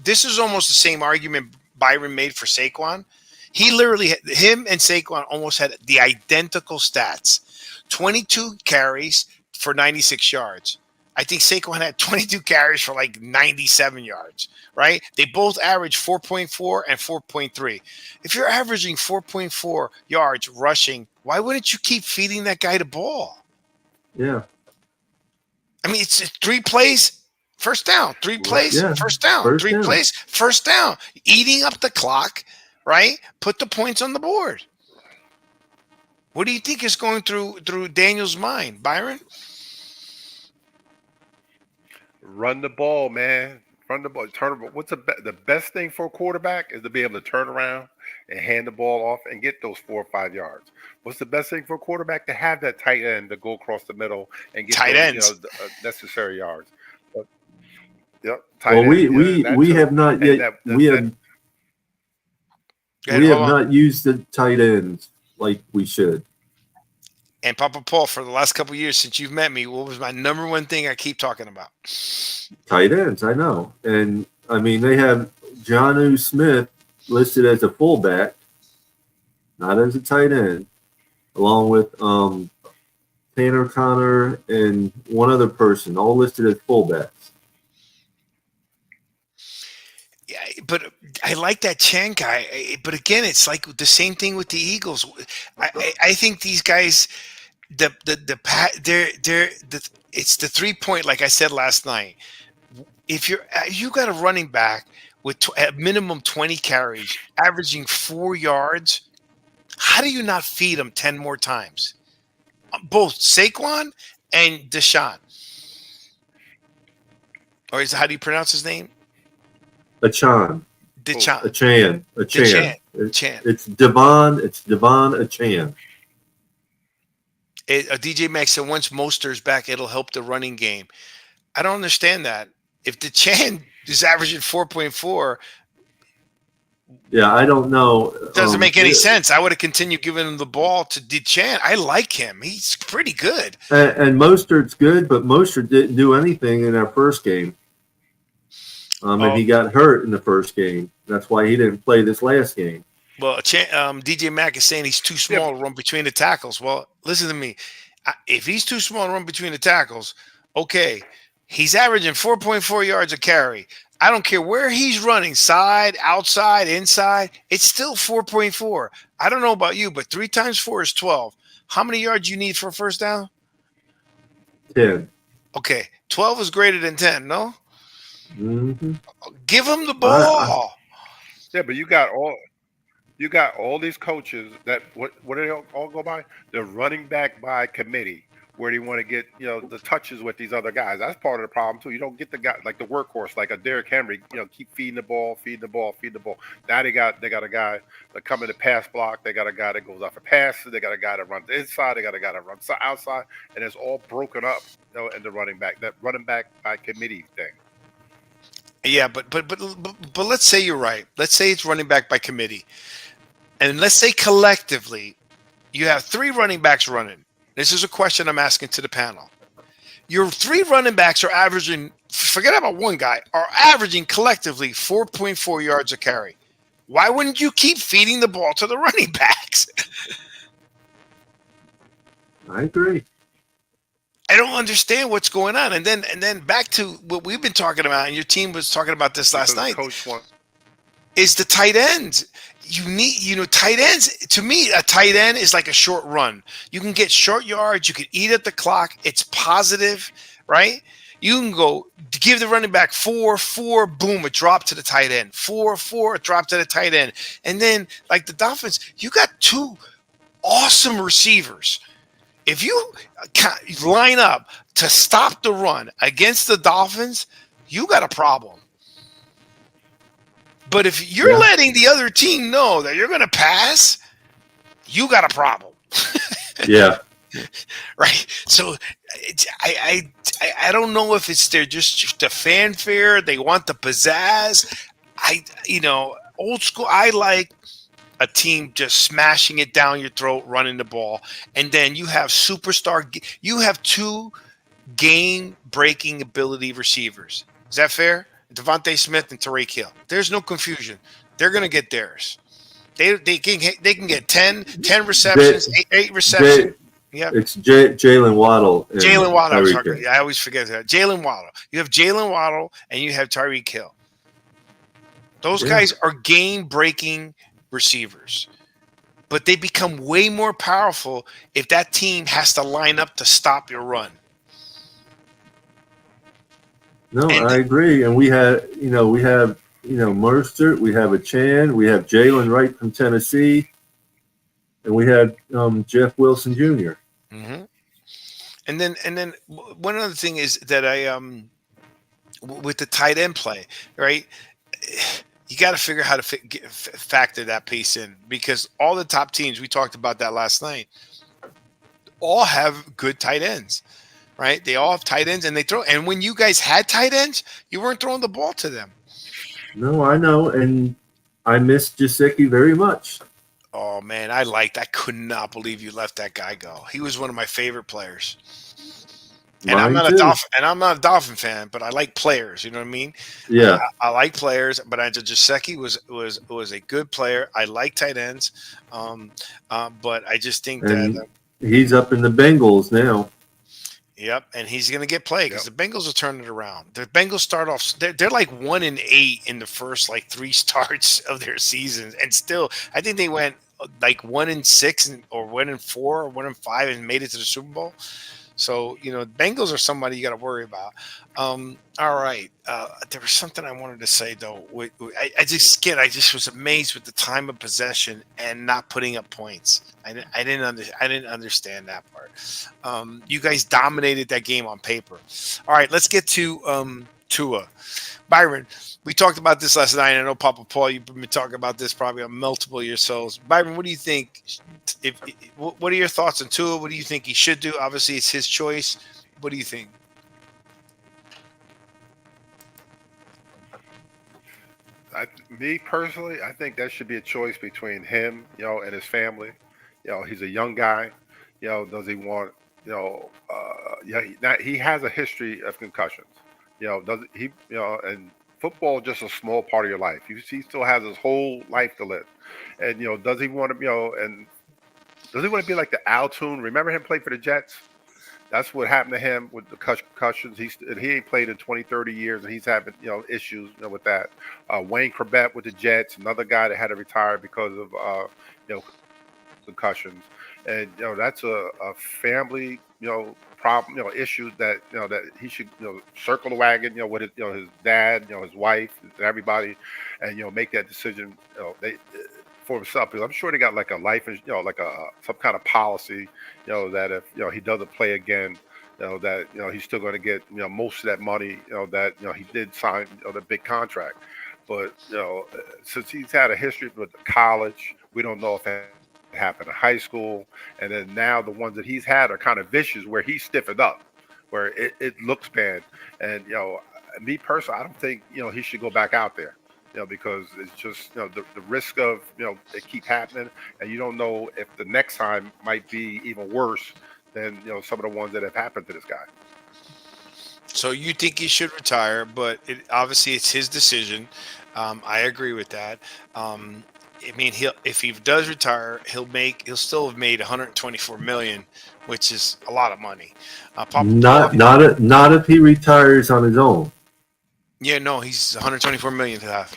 This is almost the same argument Byron made for Saquon. He literally, him and Saquon almost had the identical stats. 22 carries for 96 yards. I think Saquon had 22 carries for like 97 yards, right? They both averaged 4.4 and 4.3. If you're averaging 4.4 yards rushing, why wouldn't you keep feeding that guy the ball? Yeah. I mean, it's 3 plays, first down. 3 plays, first down. 3 plays, first down. Eating up the clock, right? Put the points on the board. What do you think is going through Daniel's mind, Byron? Run the ball, man. Run the ball. Turn. What's the best thing for a quarterback is to be able to turn around and hand the ball off and get those 4 or 5 yards. What's the best thing for a quarterback? To have that tight end to go across the middle and get tight ends, the necessary yards. But, yep. Well, we have not yet. We have not used the tight ends like we should. And Papa Paul, for the last couple of years since you've met me, what was my number one thing I keep talking about? Tight ends, I know. And, I mean, they have Jonnu Smith listed as a fullback, not as a tight end, along with Tanner Connor and one other person, all listed as fullbacks. Yeah, but I like that Chan guy. But again, it's like the same thing with the Eagles. I think these guys, it's the 3-point. Like I said last night, if you got a running back with at minimum 20 carries, averaging 4 yards, how do you not feed him 10 more times? Both Saquon and Deshaun, or how do you pronounce his name? Achan. Chan. It's Devon Achan. DJ Max said once Moster's back, it'll help the running game. I don't understand that. If the Chan is averaging 4.4, yeah, I don't know. It doesn't make any sense. I would have continued giving him the ball to DeChan. I like him. He's pretty good. And Mostert's good, but Mostert didn't do anything in our first game. And he got hurt in the first game. That's why he didn't play this last game. Well, DJ Mack is saying he's too small to run between the tackles. Well, listen to me. If he's too small to run between the tackles, okay, he's averaging 4.4 yards a carry. I don't care where he's running, side, outside, inside. It's still 4.4. I don't know about you, but 3 times 4 is 12. How many yards you need for a first down? 10. Okay, 12 is greater than 10, no? Mm-hmm. Give him the ball. Yeah, but you got all these coaches that what do they all go by? They're running back by committee, where they want to get the touches with these other guys. That's part of the problem too. You don't get the guy like the workhorse, like a Derrick Henry. Keep feeding the ball. Now they got a guy that come in the pass block. They got a guy that goes off a passes. They got a guy that runs inside. They got a guy that runs outside, and it's all broken up. In the running back, that running back by committee thing. Yeah, but let's say you're right. Let's say it's running back by committee, and let's say collectively you have three running backs running. This is a question I'm asking to the panel. Your three running backs are averaging. Forget about one guy. Are averaging collectively 4.4 yards a carry. Why wouldn't you keep feeding the ball to the running backs? I agree. I don't understand what's going on. And then back to what we've been talking about, and your team was talking about this last because night, coach wants. is the tight ends. You need, tight ends. To me, a tight end is like a short run. You can get short yards. You can eat at the clock. It's positive, right? You can go give the running back 4, boom, a drop to the tight end. 4, a drop to the tight end. And then, like the Dolphins, you got two awesome receivers. If you line up to stop the run against the Dolphins, you got a problem. But if you're letting the other team know that you're going to pass, you got a problem. Yeah. Right. So I don't know if it's they're just the fanfare. They want the pizzazz. Old school. I like a team just smashing it down your throat, running the ball, and then you have superstar. You have two game-breaking ability receivers. Is that fair? Devontae Smith and Tariq Hill. There's no confusion. They're going to get theirs. They can get 10 receptions, eight receptions. Yeah, It's Jalen Waddle. And Jalen Waddle. Tyreek Hill. I always forget that. Jalen Waddle. You have Jalen Waddle and you have Tyreek Hill. Those guys are game-breaking receivers, but they become way more powerful if that team has to line up to stop your run. No, I agree. And we have Mercer, we have a Chan, we have Jalen Wright from Tennessee, and we had Jeff Wilson Jr. Mm-hmm. And then one other thing is that I with the tight end play, right? You got to figure out how to factor that piece in, because all the top teams, we talked about that last night, all have good tight ends. Right? They all have tight ends, and they throw. And when you guys had tight ends, you weren't throwing the ball to them. No, I know, and I miss Gesicki very much. Oh man, I could not believe you let that guy go. He was one of my favorite players. And I'm not a Dolphin fan, but I like players. You know what I mean? Yeah, I like players, but Gesicki was a good player. I like tight ends, but I just think that he's up in the Bengals now. Yep, and he's going to get played because the Bengals will turn it around. The Bengals start off; they're like 1-8 in the first like 3 starts of their season, and still, I think they went like 1-6 or 1-4 or 1-5 and made it to the Super Bowl. So Bengals are somebody you got to worry about. All right, there was something I wanted to say though. I just was amazed with the time of possession and not putting up points. I didn't understand that part. You guys dominated that game on paper. All right, let's get to Tua. Byron, we talked about this last night. I know Papa Paul, you've been talking about this probably on multiple yourselves. Byron, what do you think? What are your thoughts on Tua? What do you think he should do? Obviously, it's his choice. What do you think? Me personally, I think that should be a choice between him, and his family. He's a young guy. Does he want, he has a history of concussions. Does he, and football is just a small part of your life. He still has his whole life to live. And, does he want to, and does he want to be like the Altoon? Remember him play for the Jets? That's what happened to him with the concussions. He ain't played in 20, 30 years, and he's having issues with that. Wayne Corbett with the Jets, another guy that had to retire because of concussions, and that's a family problem, issues that that he should circle the wagon with his dad, his wife, and everybody, and make that decision for himself, because I'm sure they got like a life, like some kind of policy, that if he doesn't play again, that he's still going to get most of that money, that he did sign the big contract. But since he's had a history with the college, we don't know if it happened in high school, and then now the ones that he's had are kind of vicious, where he's stiffened up, where it looks bad, and me personally, I don't think he should go back out there. Because it's just the risk of it keep happening, and you don't know if the next time might be even worse than some of the ones that have happened to this guy. So you think he should retire, but obviously it's his decision. I agree with that. I mean, if he does retire, he'll still have made 124 million, which is a lot of money. Not if he retires on his own. Yeah, no, he's 124 million to have.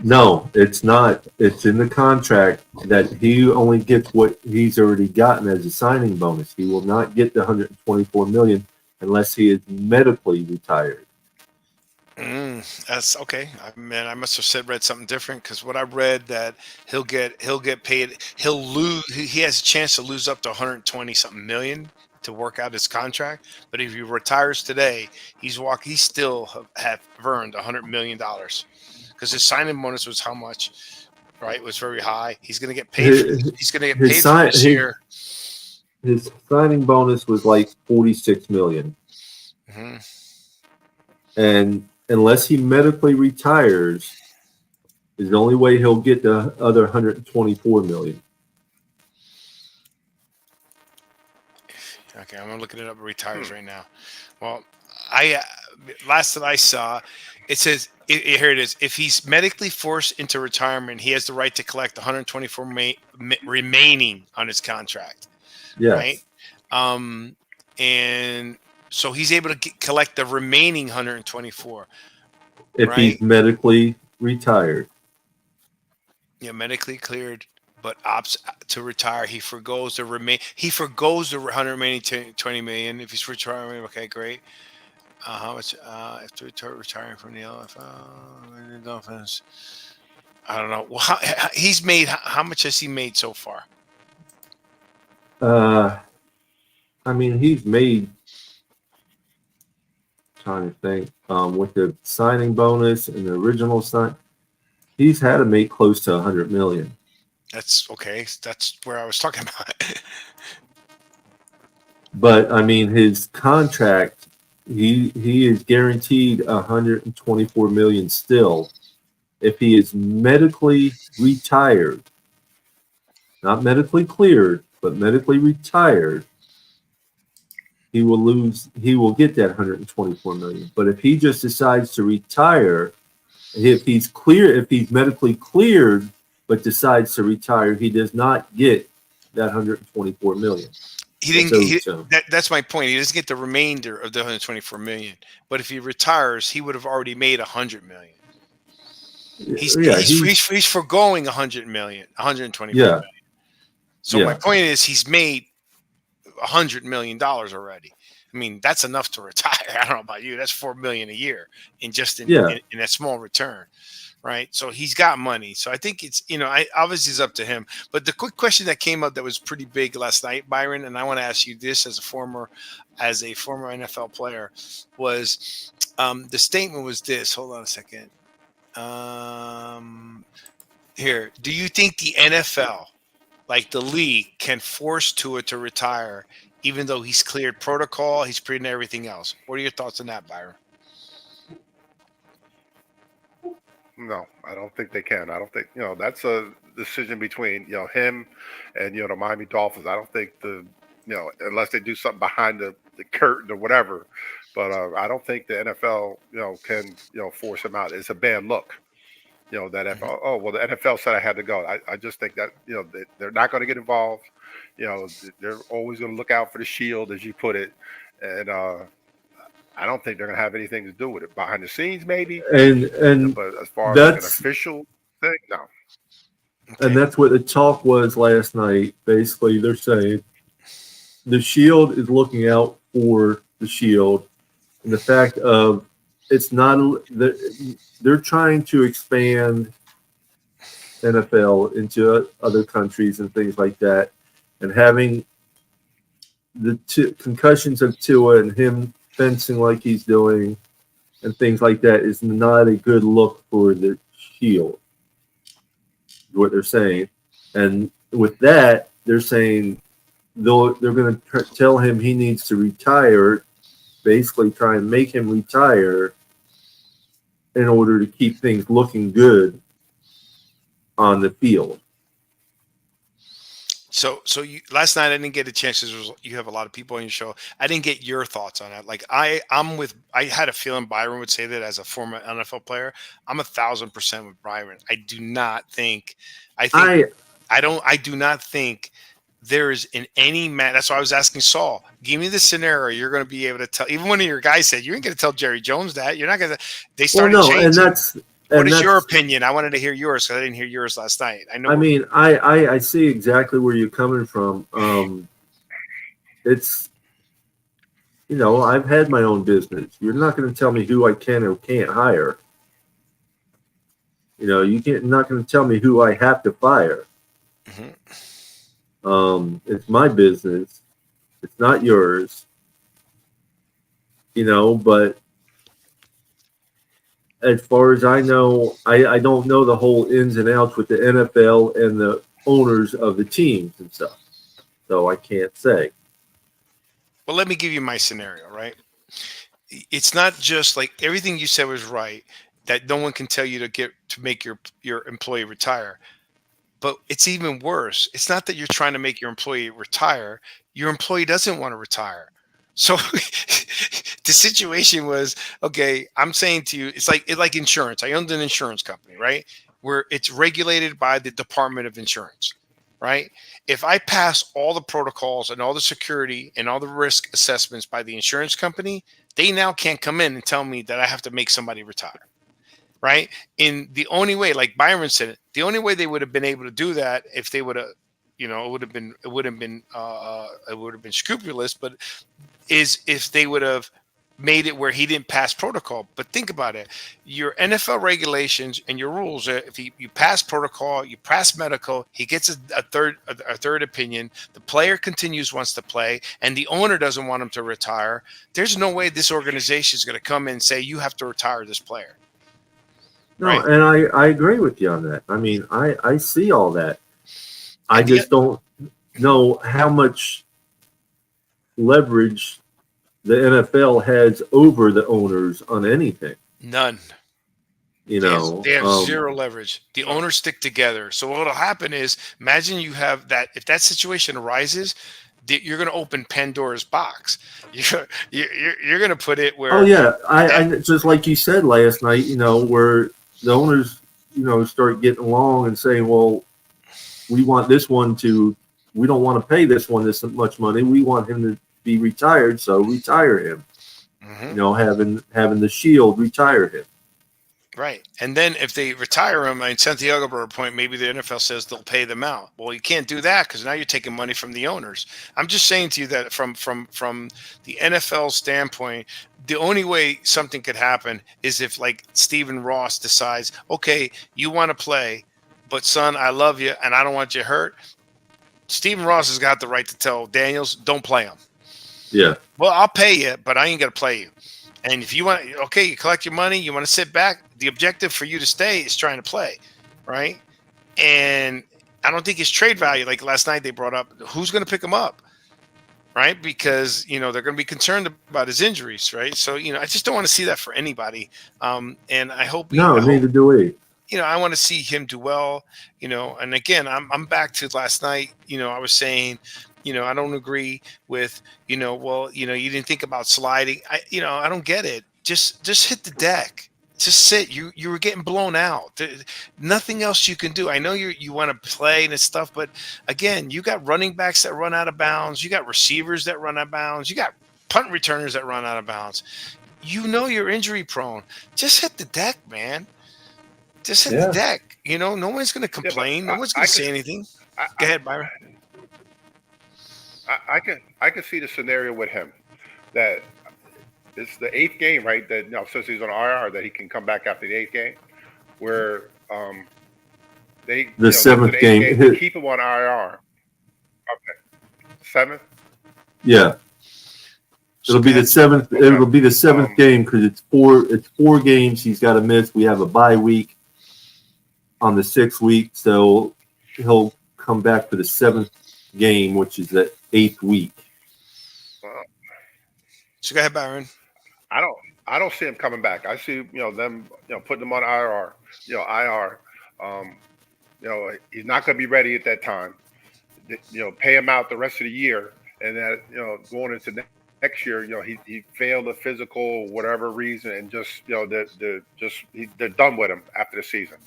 No, it's not. It's in the contract that he only gets what he's already gotten as a signing bonus. He will not get the 124 million unless he is medically retired. That's okay. I must have read something different, because what I read that he'll get paid. He'll lose. He has a chance to lose up to 120 something million to work out his contract. But if he retires today, he still have earned $100 million, because his signing bonus was how much? Right, it was very high. He's going to get paid. He's going to get paid for this year. His signing bonus was like 46 million. Mm-hmm. And unless he medically retires, is the only way he'll get the other 124 million. Okay, I'm looking it up. Retires right now. Well, last that I saw, it says here it is. If he's medically forced into retirement, he has the right to collect 124 remaining on his contract. Yes. Right. And so he's able to collect the remaining 124. If he's medically retired. Yeah, medically cleared, but opts to retire. He forgoes the 120 million if he's retiring. Okay, great. How much after retiring from the LFL? Dolphins. I don't know. Well, he's made. How much has he made so far? I mean, he's made. Trying to think. With the signing bonus and the original he's had to make close to 100 million. That's okay. That's where I was talking about. But I mean, his contract, he is guaranteed 124 million still. If he is medically retired, not medically cleared, but medically retired, he will get that 124 million. But if he just decides to retire, if he's medically cleared but decides to retire, he does not get that 124 million. That's my point. He doesn't get the remainder of the 124 million. But if he retires, he would have already made 100 million. He's foregoing 100 million, 124 million. So my point is, he's made $100 million already. I mean, that's enough to retire. I don't know about you. That's $4 million a year in a small return, right? So he's got money. So I think it's obviously it's up to him. But the quick question that came up that was pretty big last night, Byron, and I want to ask you this as a former NFL player, was the statement was this. Hold on a second. Here, do you think the NFL, like the league, can force Tua to retire, even though he's cleared protocol, he's cleared everything else? What are your thoughts on that, Byron? No, I don't think they can. I don't think that's a decision between him and the Miami Dolphins. I don't think unless they do something behind the curtain or whatever. But I don't think the NFL can force him out. It's a bad look. The NFL said I had to go. I just think that they're not going to get involved. They're always going to look out for the shield, as you put it, and I don't think they're going to have anything to do with it behind the scenes, maybe. But as far as an official thing, no. Okay. And that's what the talk was last night. Basically, they're saying the shield is looking out for the shield, and the fact of it's not. They're trying to expand NFL into other countries and things like that, and having the concussions of Tua and him fencing like he's doing and things like that is not a good look for the shield, what they're saying. And with that, they're saying they're going to tell him he needs to retire, basically try and make him retire in order to keep things looking good on the field. So last night I didn't get a chance because you have a lot of people on your show. I didn't get your thoughts on it. Like I had a feeling Byron would say that as a former NFL player. I'm 1,000% with Byron. I do not think. I do not think there is in any man. That's why I was asking Saul. Give me the scenario you're going to be able to tell. Even one of your guys said you ain't going to tell Jerry Jones that. You're not going to. They started changing. What is your opinion? I wanted to hear yours because I didn't hear yours last night. I know. I mean, I see exactly where you're coming from. It's, I've had my own business. You're not going to tell me who I can or can't hire. You're not going to tell me who I have to fire. Mm-hmm. It's my business. It's not yours. But as far as I know, I don't know the whole ins and outs with the NFL and the owners of the teams and stuff. So I can't say. Well, let me give you my scenario, right? It's not just like everything you said was right, that no one can tell you to make your employee retire. But it's even worse. It's not that you're trying to make your employee retire. Your employee doesn't want to retire. So the situation was, okay, I'm saying to you, it's like insurance. I owned an insurance company, right? Where it's regulated by the Department of Insurance, right? If I pass all the protocols and all the security and all the risk assessments by the insurance company, they now can't come in and tell me that I have to make somebody retire, right? In the only way, like Byron said, the only way they would have been able to do that if they would have, it would have been scrupulous, but is if they would have made it where he didn't pass protocol. But think about it. Your NFL regulations and your rules are if you pass protocol, you pass medical, he gets a third opinion, the player continues wants to play, and the owner doesn't want him to retire. There's no way this organization is going to come in and say, you have to retire this player. No, right? And I agree with you on that. I mean, I see all that. I just don't know how much leverage the NFL has over the owners on anything. None. They have zero leverage. The owners stick together. So what'll happen is, imagine you have that. If that situation arises, you're going to open Pandora's box. You're going to put it where. Oh yeah, I just like you said last night. Where the owners, start getting along and saying, well, we want this one we don't want to pay this one this much money. We want him to be retired, so retire him. Mm-hmm. Having the shield, retire him. Right. And then if they retire him, Santiago Burr point, maybe the NFL says they'll pay them out. Well, you can't do that because now you're taking money from the owners. I'm just saying to you that from the NFL standpoint, the only way something could happen is if like Stephen Ross decides, okay, you want to play, but son, I love you and I don't want you hurt. Stephen Ross has got the right to tell Daniels, don't play him. Yeah. Well, I'll pay you, but I ain't going to play you. And if you want, okay, you collect your money, you want to sit back. The objective for you to stay is trying to play, right? And I don't think his trade value, like last night they brought up, who's going to pick him up, right? Because, they're going to be concerned about his injuries, right? So, I just don't want to see that for anybody. And I hope. Neither do we. I want to see him do well, and again, I'm back to last night. I was saying, I don't agree with, you didn't think about sliding. I don't get it. Just hit the deck. Just sit. You were getting blown out. Nothing else you can do. I know you want to play and stuff, but again, you got running backs that run out of bounds. You got receivers that run out of bounds. You got punt returners that run out of bounds. You're injury prone. Just hit the deck, man. Just hit the deck. No one's going to complain. No one's going to say anything. Go ahead, Byron. I can see the scenario with him that it's the 8th game, right? That since he's on IR, that he can come back after the 8th game, where the 7th game they keep him on IR. Okay, 7th. Yeah, it'll be the 7th. Okay. It'll be the 7th game because it's 4 games he's got to miss. We have a bye week on the 6th week, so he'll come back for the 7th game, which is the 8th week. So go ahead, Byron. I I don't see him coming back. I see them putting him on IR. IR. He's not going to be ready at that time. Pay him out the rest of the year, and that going into next year, he failed a physical, whatever reason, and just they're done with him after the season.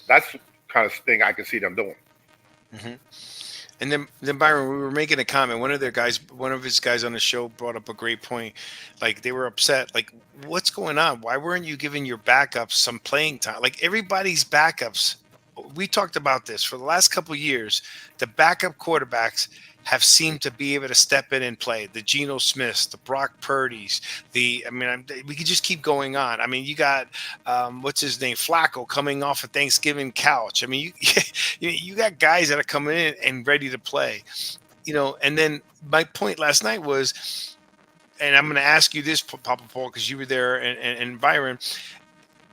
That's the kind of thing I can see them doing. Mm-hmm. And then Byron, we were making a comment. One of his guys on the show brought up a great point. Like they were upset. Like, what's going on? Why weren't you giving your backups some playing time? Like everybody's backups. We talked about this for the last couple of years. The backup quarterbacks have seemed to be able to step in and play. The Geno Smiths, the Brock Purdy's, we could just keep going on. I mean, you got what's his name, Flacco, coming off a Thanksgiving couch. I mean, you got guys that are coming in and ready to play. And then my point last night was, and I'm going to ask you this, Papa Paul, because you were there, and Byron.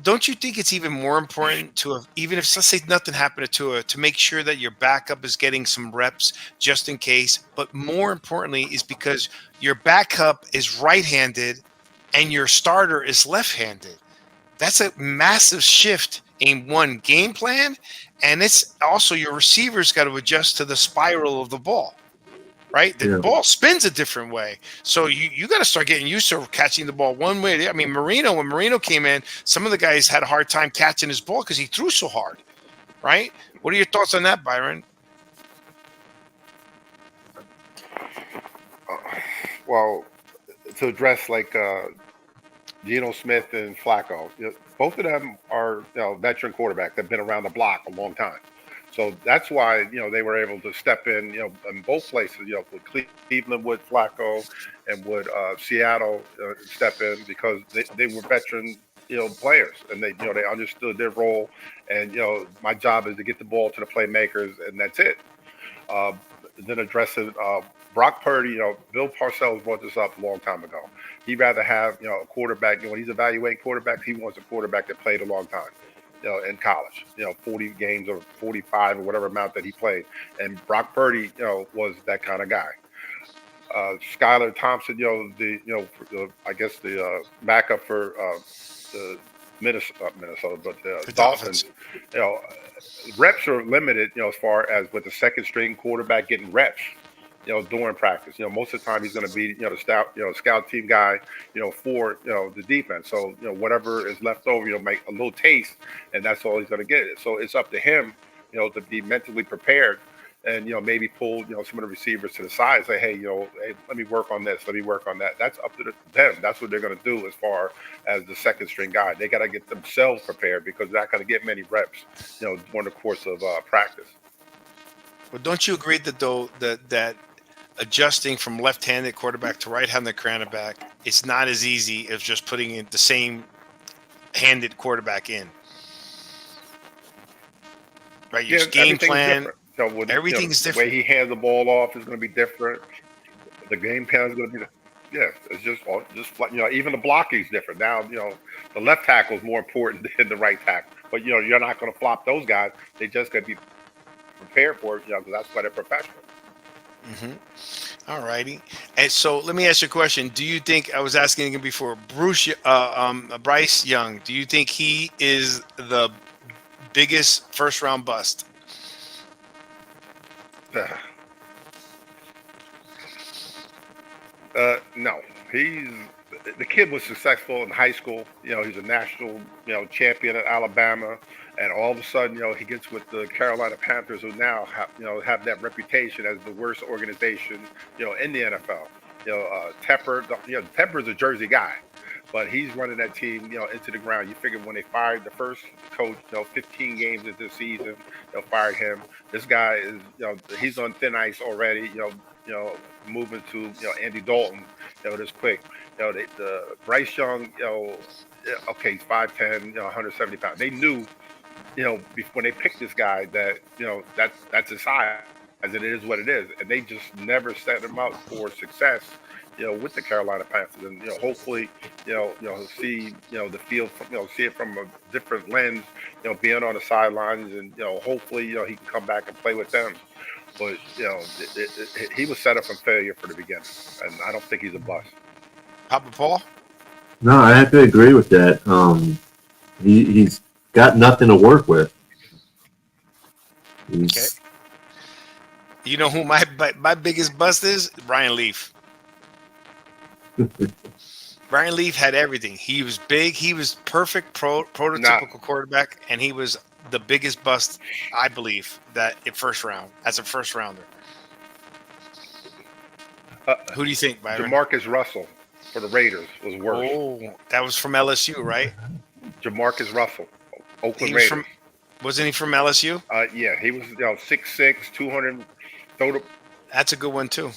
Don't you think it's even more important to have, even if let's say nothing happened to Tua, to make sure that your backup is getting some reps just in case? But more importantly is because your backup is right-handed and your starter is left-handed. That's a massive shift in one game plan, and it's also your receivers got to adjust to the spiral of the ball. Right? The ball spins a different way. So you got to start getting used to catching the ball one way. I mean, when Marino came in, some of the guys had a hard time catching his ball because he threw so hard. Right? What are your thoughts on that, Byron? Well, to address like Geno Smith and Flacco, both of them are veteran quarterbacks. They've been around the block a long time. So that's why they were able to step in in both places. With Cleveland with Flacco and with Seattle step in because they were veteran players and they they understood their role. And my job is to get the ball to the playmakers, and that's it. Then addressing Brock Purdy, Bill Parcells brought this up a long time ago. He'd rather have a quarterback. When he's evaluating quarterbacks, he wants a quarterback that played a long time. In college, 40 games or 45 or whatever amount that he played. And Brock Purdy, was that kind of guy. Skylar Thompson, I guess the backup for the Minnesota, but the Dolphins, reps are limited, as far as with the second string quarterback getting reps. During practice, most of the time he's going to be, the scout team guy, for, the defense. So, whatever is left over, make a little taste, and that's all he's going to get. So it's up to him, to be mentally prepared and, maybe pull, some of the receivers to the side and say, hey, hey, let me work on this. Let me work on that. That's up to them. That's what they're going to do as far as the second string guy. They got to get themselves prepared because they're not going to get many reps, during the course of practice. Well, don't you agree that adjusting from left-handed quarterback to right-handed quarterback, it's not as easy as just putting in the same handed quarterback in? Right, your game plan, everything's different. The way he hands the ball off is going to be different. The game plan is going to be it's just even the blocking is different. Now, the left tackle is more important than the right tackle. But, you're not going to flop those guys. They just got to be prepared for it, because that's why they're professional. Mm-hmm. All righty. And so let me ask you a question. Do you think, I was asking him before, Bryce Young, do you think he is the biggest first round bust? No. The kid was successful in high school. He's a national, champion at Alabama. And all of a sudden, he gets with the Carolina Panthers, who now have that reputation as the worst organization, in the NFL. Tepper, Tepper's a Jersey guy, but he's running that team, into the ground. You figure when they fired the first coach, 15 games into the season, fired him. This guy is, he's on thin ice already. Moving to Andy Dalton, this quick. The Bryce Young, okay, he's 5'10", 170 pounds. They knew. When they picked this guy, that that's his size, as it is what it is, and they just never set him up for success, with the Carolina Panthers, and hopefully, see the field, see it from a different lens, being on the sidelines, and hopefully, he can come back and play with them. But he was set up for failure for the beginning, and I don't think he's a bust. Papa Paul. No, I have to agree with that. He's got nothing to work with. Okay. He's, You know who my biggest bust is? Brian Leaf. Brian Leaf had everything. He was big. He was perfect Not prototypical quarterback, and he was the biggest bust, I believe, that in first round as a first rounder. Who do you think, Byron? Jamarcus Russell for the Raiders was worse. Oh, that was from LSU, right? Jamarcus Russell, Oakland He was Raiders. wasn't he from LSU? Yeah, he was 6'6", 200. That's a good one too.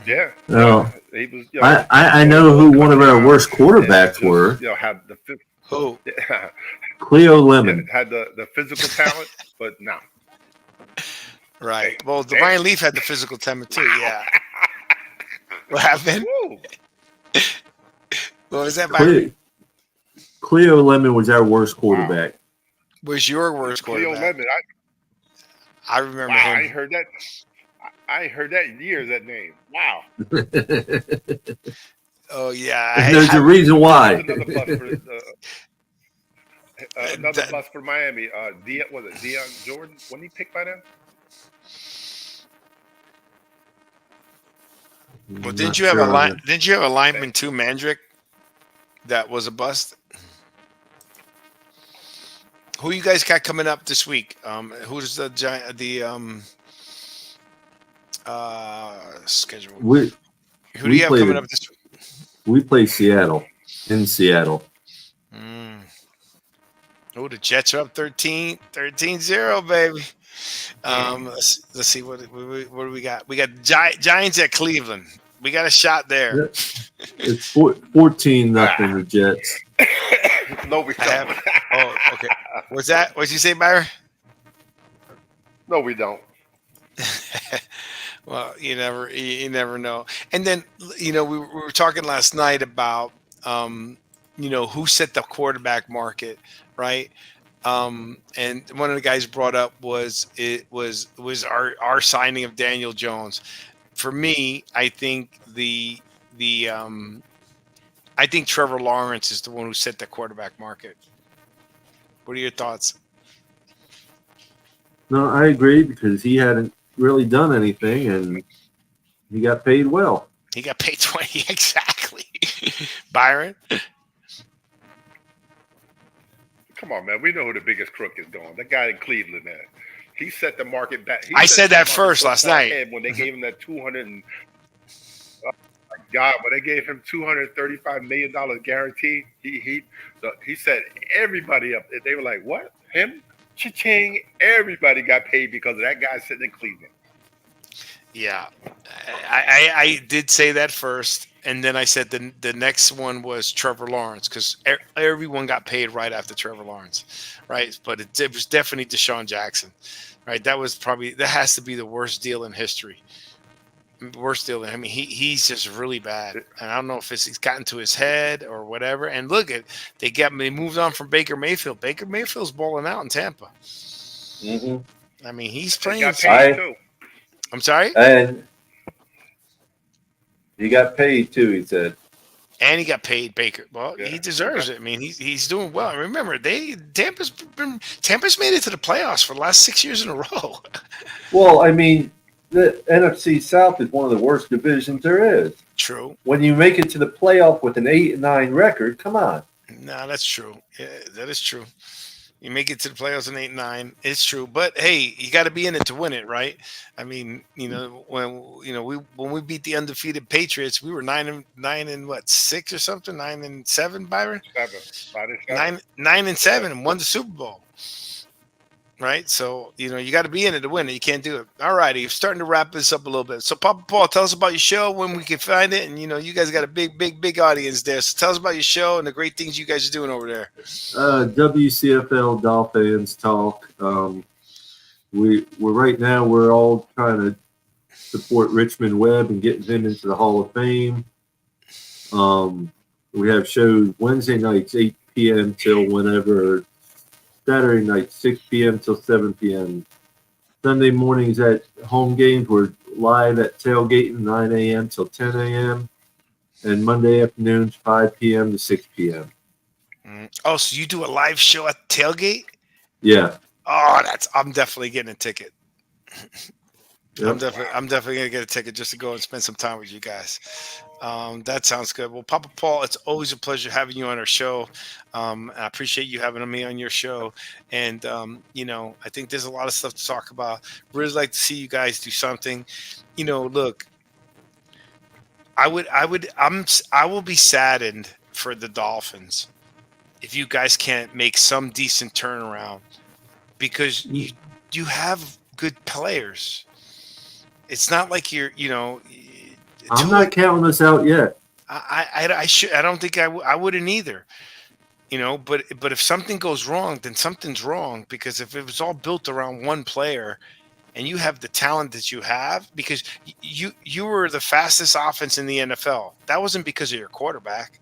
Yeah. Oh. He was. I know who one of our worst quarterbacks were. Had the Who? Cleo Lemon. had the physical talent, but no. Right. Well, Brian Leaf had the physical temperament too. Yeah. What happened? Woo. What was that, Byron? Cleo Lemon was our worst quarterback. Was your worst Cleo quarterback? Lemon. I remember Wow, him. I ain't heard that. I ain't heard that in years. That name. Wow. Oh yeah. There's a reason why. Another bus for Miami. Deion Jordan? When he picked by them? Well, didn't you have a lineman too, Mandrick? That was a bust. Who you guys got coming up this week? Who's the schedule? Who do you have coming up this week? We play Seattle in Seattle. Oh, the Jets are up 13-0, baby. Let's see what do we got? We got Giants at Cleveland. We got a shot there. It's 14-0 the Jets. No, we don't. Oh, okay. What's that? What'd you say, Byron? No, we don't. Well, you never know. And then, we were talking last night about, who set the quarterback market, right? And one of the guys brought up was our signing of Daniel Jones. For me, I think I think Trevor Lawrence is the one who set the quarterback market. What are your thoughts? No, I agree because he hadn't really done anything and he got paid well. He got paid 20 exactly. Byron? Come on, man. We know who the biggest crook is going. That guy in Cleveland, man. He set the market back. I said that first last night. When they gave him that 200 and God, when they gave him $235 million guarantee, he set everybody up. They were like, "What? Him? Cha-ching!" Everybody got paid because of that guy sitting in Cleveland. Yeah, I did say that first, and then I said the next one was Trevor Lawrence because everyone got paid right after Trevor Lawrence, right? But it was definitely Deshaun Jackson, right? That has to be the worst deal in history. Worst deal. I mean, he's just really bad, and I don't know if he's gotten to his head or whatever. And look at they moved on from Baker Mayfield. Baker Mayfield's balling out in Tampa. Mm-hmm. I mean, he's playing. Got paid too. I'm sorry. And he got paid too. He said, and he got paid. Baker. Well, Yeah. he deserves it. I mean, he's doing well. Remember, Tampa's made it to the playoffs for the last 6 years in a row. well, I mean, the NFC South is one of the worst divisions there is. True. When you make it to the playoff with an 8-9 record, come on. No, that's true. Yeah, that is true. You make it to the playoffs in 8-9. It's true, but hey, you got to be in it to win it, right? I mean, when we beat the undefeated Patriots, we were 9 and what 6 or something, 9 and 7, Byron. 7. 9 and 7, and won the Super Bowl. Right, so you got to be in it to win it. You can't do it. All righty, starting to wrap this up a little bit. So, Papa Paul, tell us about your show when we can find it, and you guys got a big audience there. So, tell us about your show and the great things you guys are doing over there. WCFL Dolphins talk. We're all trying to support Richmond Webb and getting him into the Hall of Fame. We have shows Wednesday nights 8 p.m. till whenever. Saturday night, 6 p.m. till 7 p.m. Sunday mornings at home games, we're live at tailgating 9 a.m. till 10 a.m. and Monday afternoons 5 p.m. to 6 p.m. Oh, so you do a live show at the tailgate? Yeah. Oh, I'm definitely getting a ticket. Yep. I'm definitely gonna get a ticket just to go and spend some time with you guys. That sounds good. Well, Papa Paul, it's always a pleasure having you on our show. I appreciate you having me on your show. And I think there's a lot of stuff to talk about. Really like to see you guys do something. Look, I will be saddened for the Dolphins if you guys can't make some decent turnaround, because you have good players. It's not like I'm not counting us out yet. I don't think I wouldn't either. But if something goes wrong, then something's wrong, because if it was all built around one player and you have the talent that you have, because you were the fastest offense in the NFL, that wasn't because of your quarterback.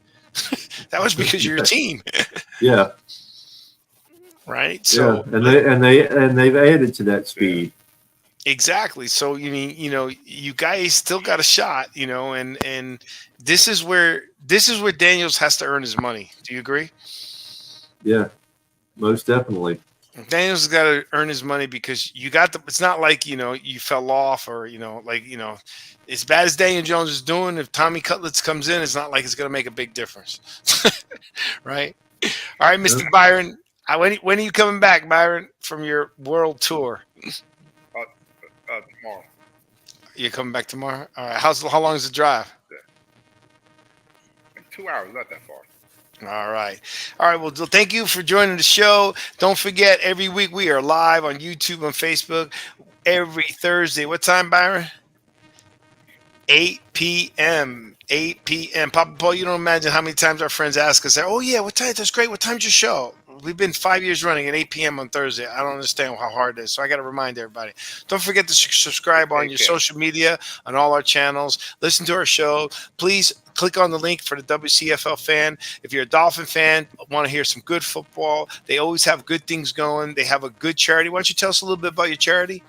That was because of your team. Yeah. Right. So and they've added to that speed. Exactly. So you guys still got a shot, and this is where Daniels has to earn his money. Do you agree? Yeah, most definitely. Daniels has got to earn his money, because it's not like, you fell off, or, as bad as Daniel Jones is doing, if Tommy Cutlets comes in, it's not like it's going to make a big difference. Right. All right, Mr. Byron. When are you coming back, Byron, from your world tour? Tomorrow. You're coming back tomorrow? All right. How long is the drive? Like 2 hours, not that far. All right. Well, thank you for joining the show. Don't forget, every week we are live on YouTube and Facebook every Thursday. What time, Byron? 8 p.m. 8 p.m. Papa Paul, you don't imagine how many times our friends ask us, oh, yeah, what time? That's great. What time's your show? We've been 5 years running at 8 p.m. on Thursday. I don't understand how hard it is. So I got to remind everybody. Don't forget to subscribe on your social media, on all our channels. Listen to our show. Please click on the link for the WCFL fan. If you're a Dolphin fan, want to hear some good football, they always have good things going. They have a good charity. Why don't you tell us a little bit about your charity?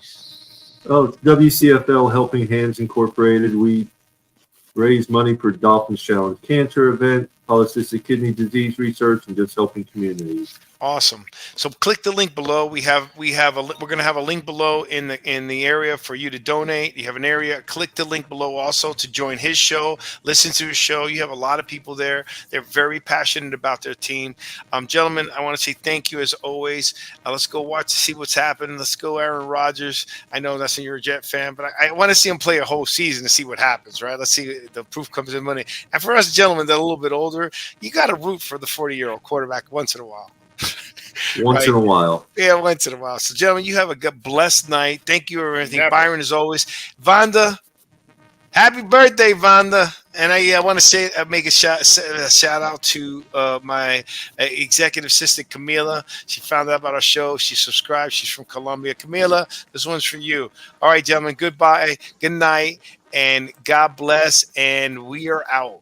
Oh, WCFL Helping Hands Incorporated. We raise money for Dolphins Challenge Cancer event, polycystic kidney disease research, and just helping communities. Awesome. So click the link below. We're going to have a link below in the area for you to donate. You have an area. Click the link below also to join his show. Listen to his show. You have a lot of people there. They're very passionate about their team. Gentlemen, I want to say thank you as always. Let's go see what's happening. Let's go, Aaron Rodgers. I know that's you're a Jet fan, but I want to see him play a whole season to see what happens. Right? Let's see if the proof comes in money. And for us gentlemen that are a little bit older, you got to root for the 40-year-old quarterback once in a while. Once in a while. Yeah, once in a while. So, gentlemen, you have a blessed night. Thank you for everything. Byron, as always. Vanda, happy birthday, Vanda. And I want to make a shout out to my executive assistant, Camila. She found out about our show. She subscribed. She's from Colombia. Camila, this one's for you. All right, gentlemen, goodbye, good night, and God bless. And we are out.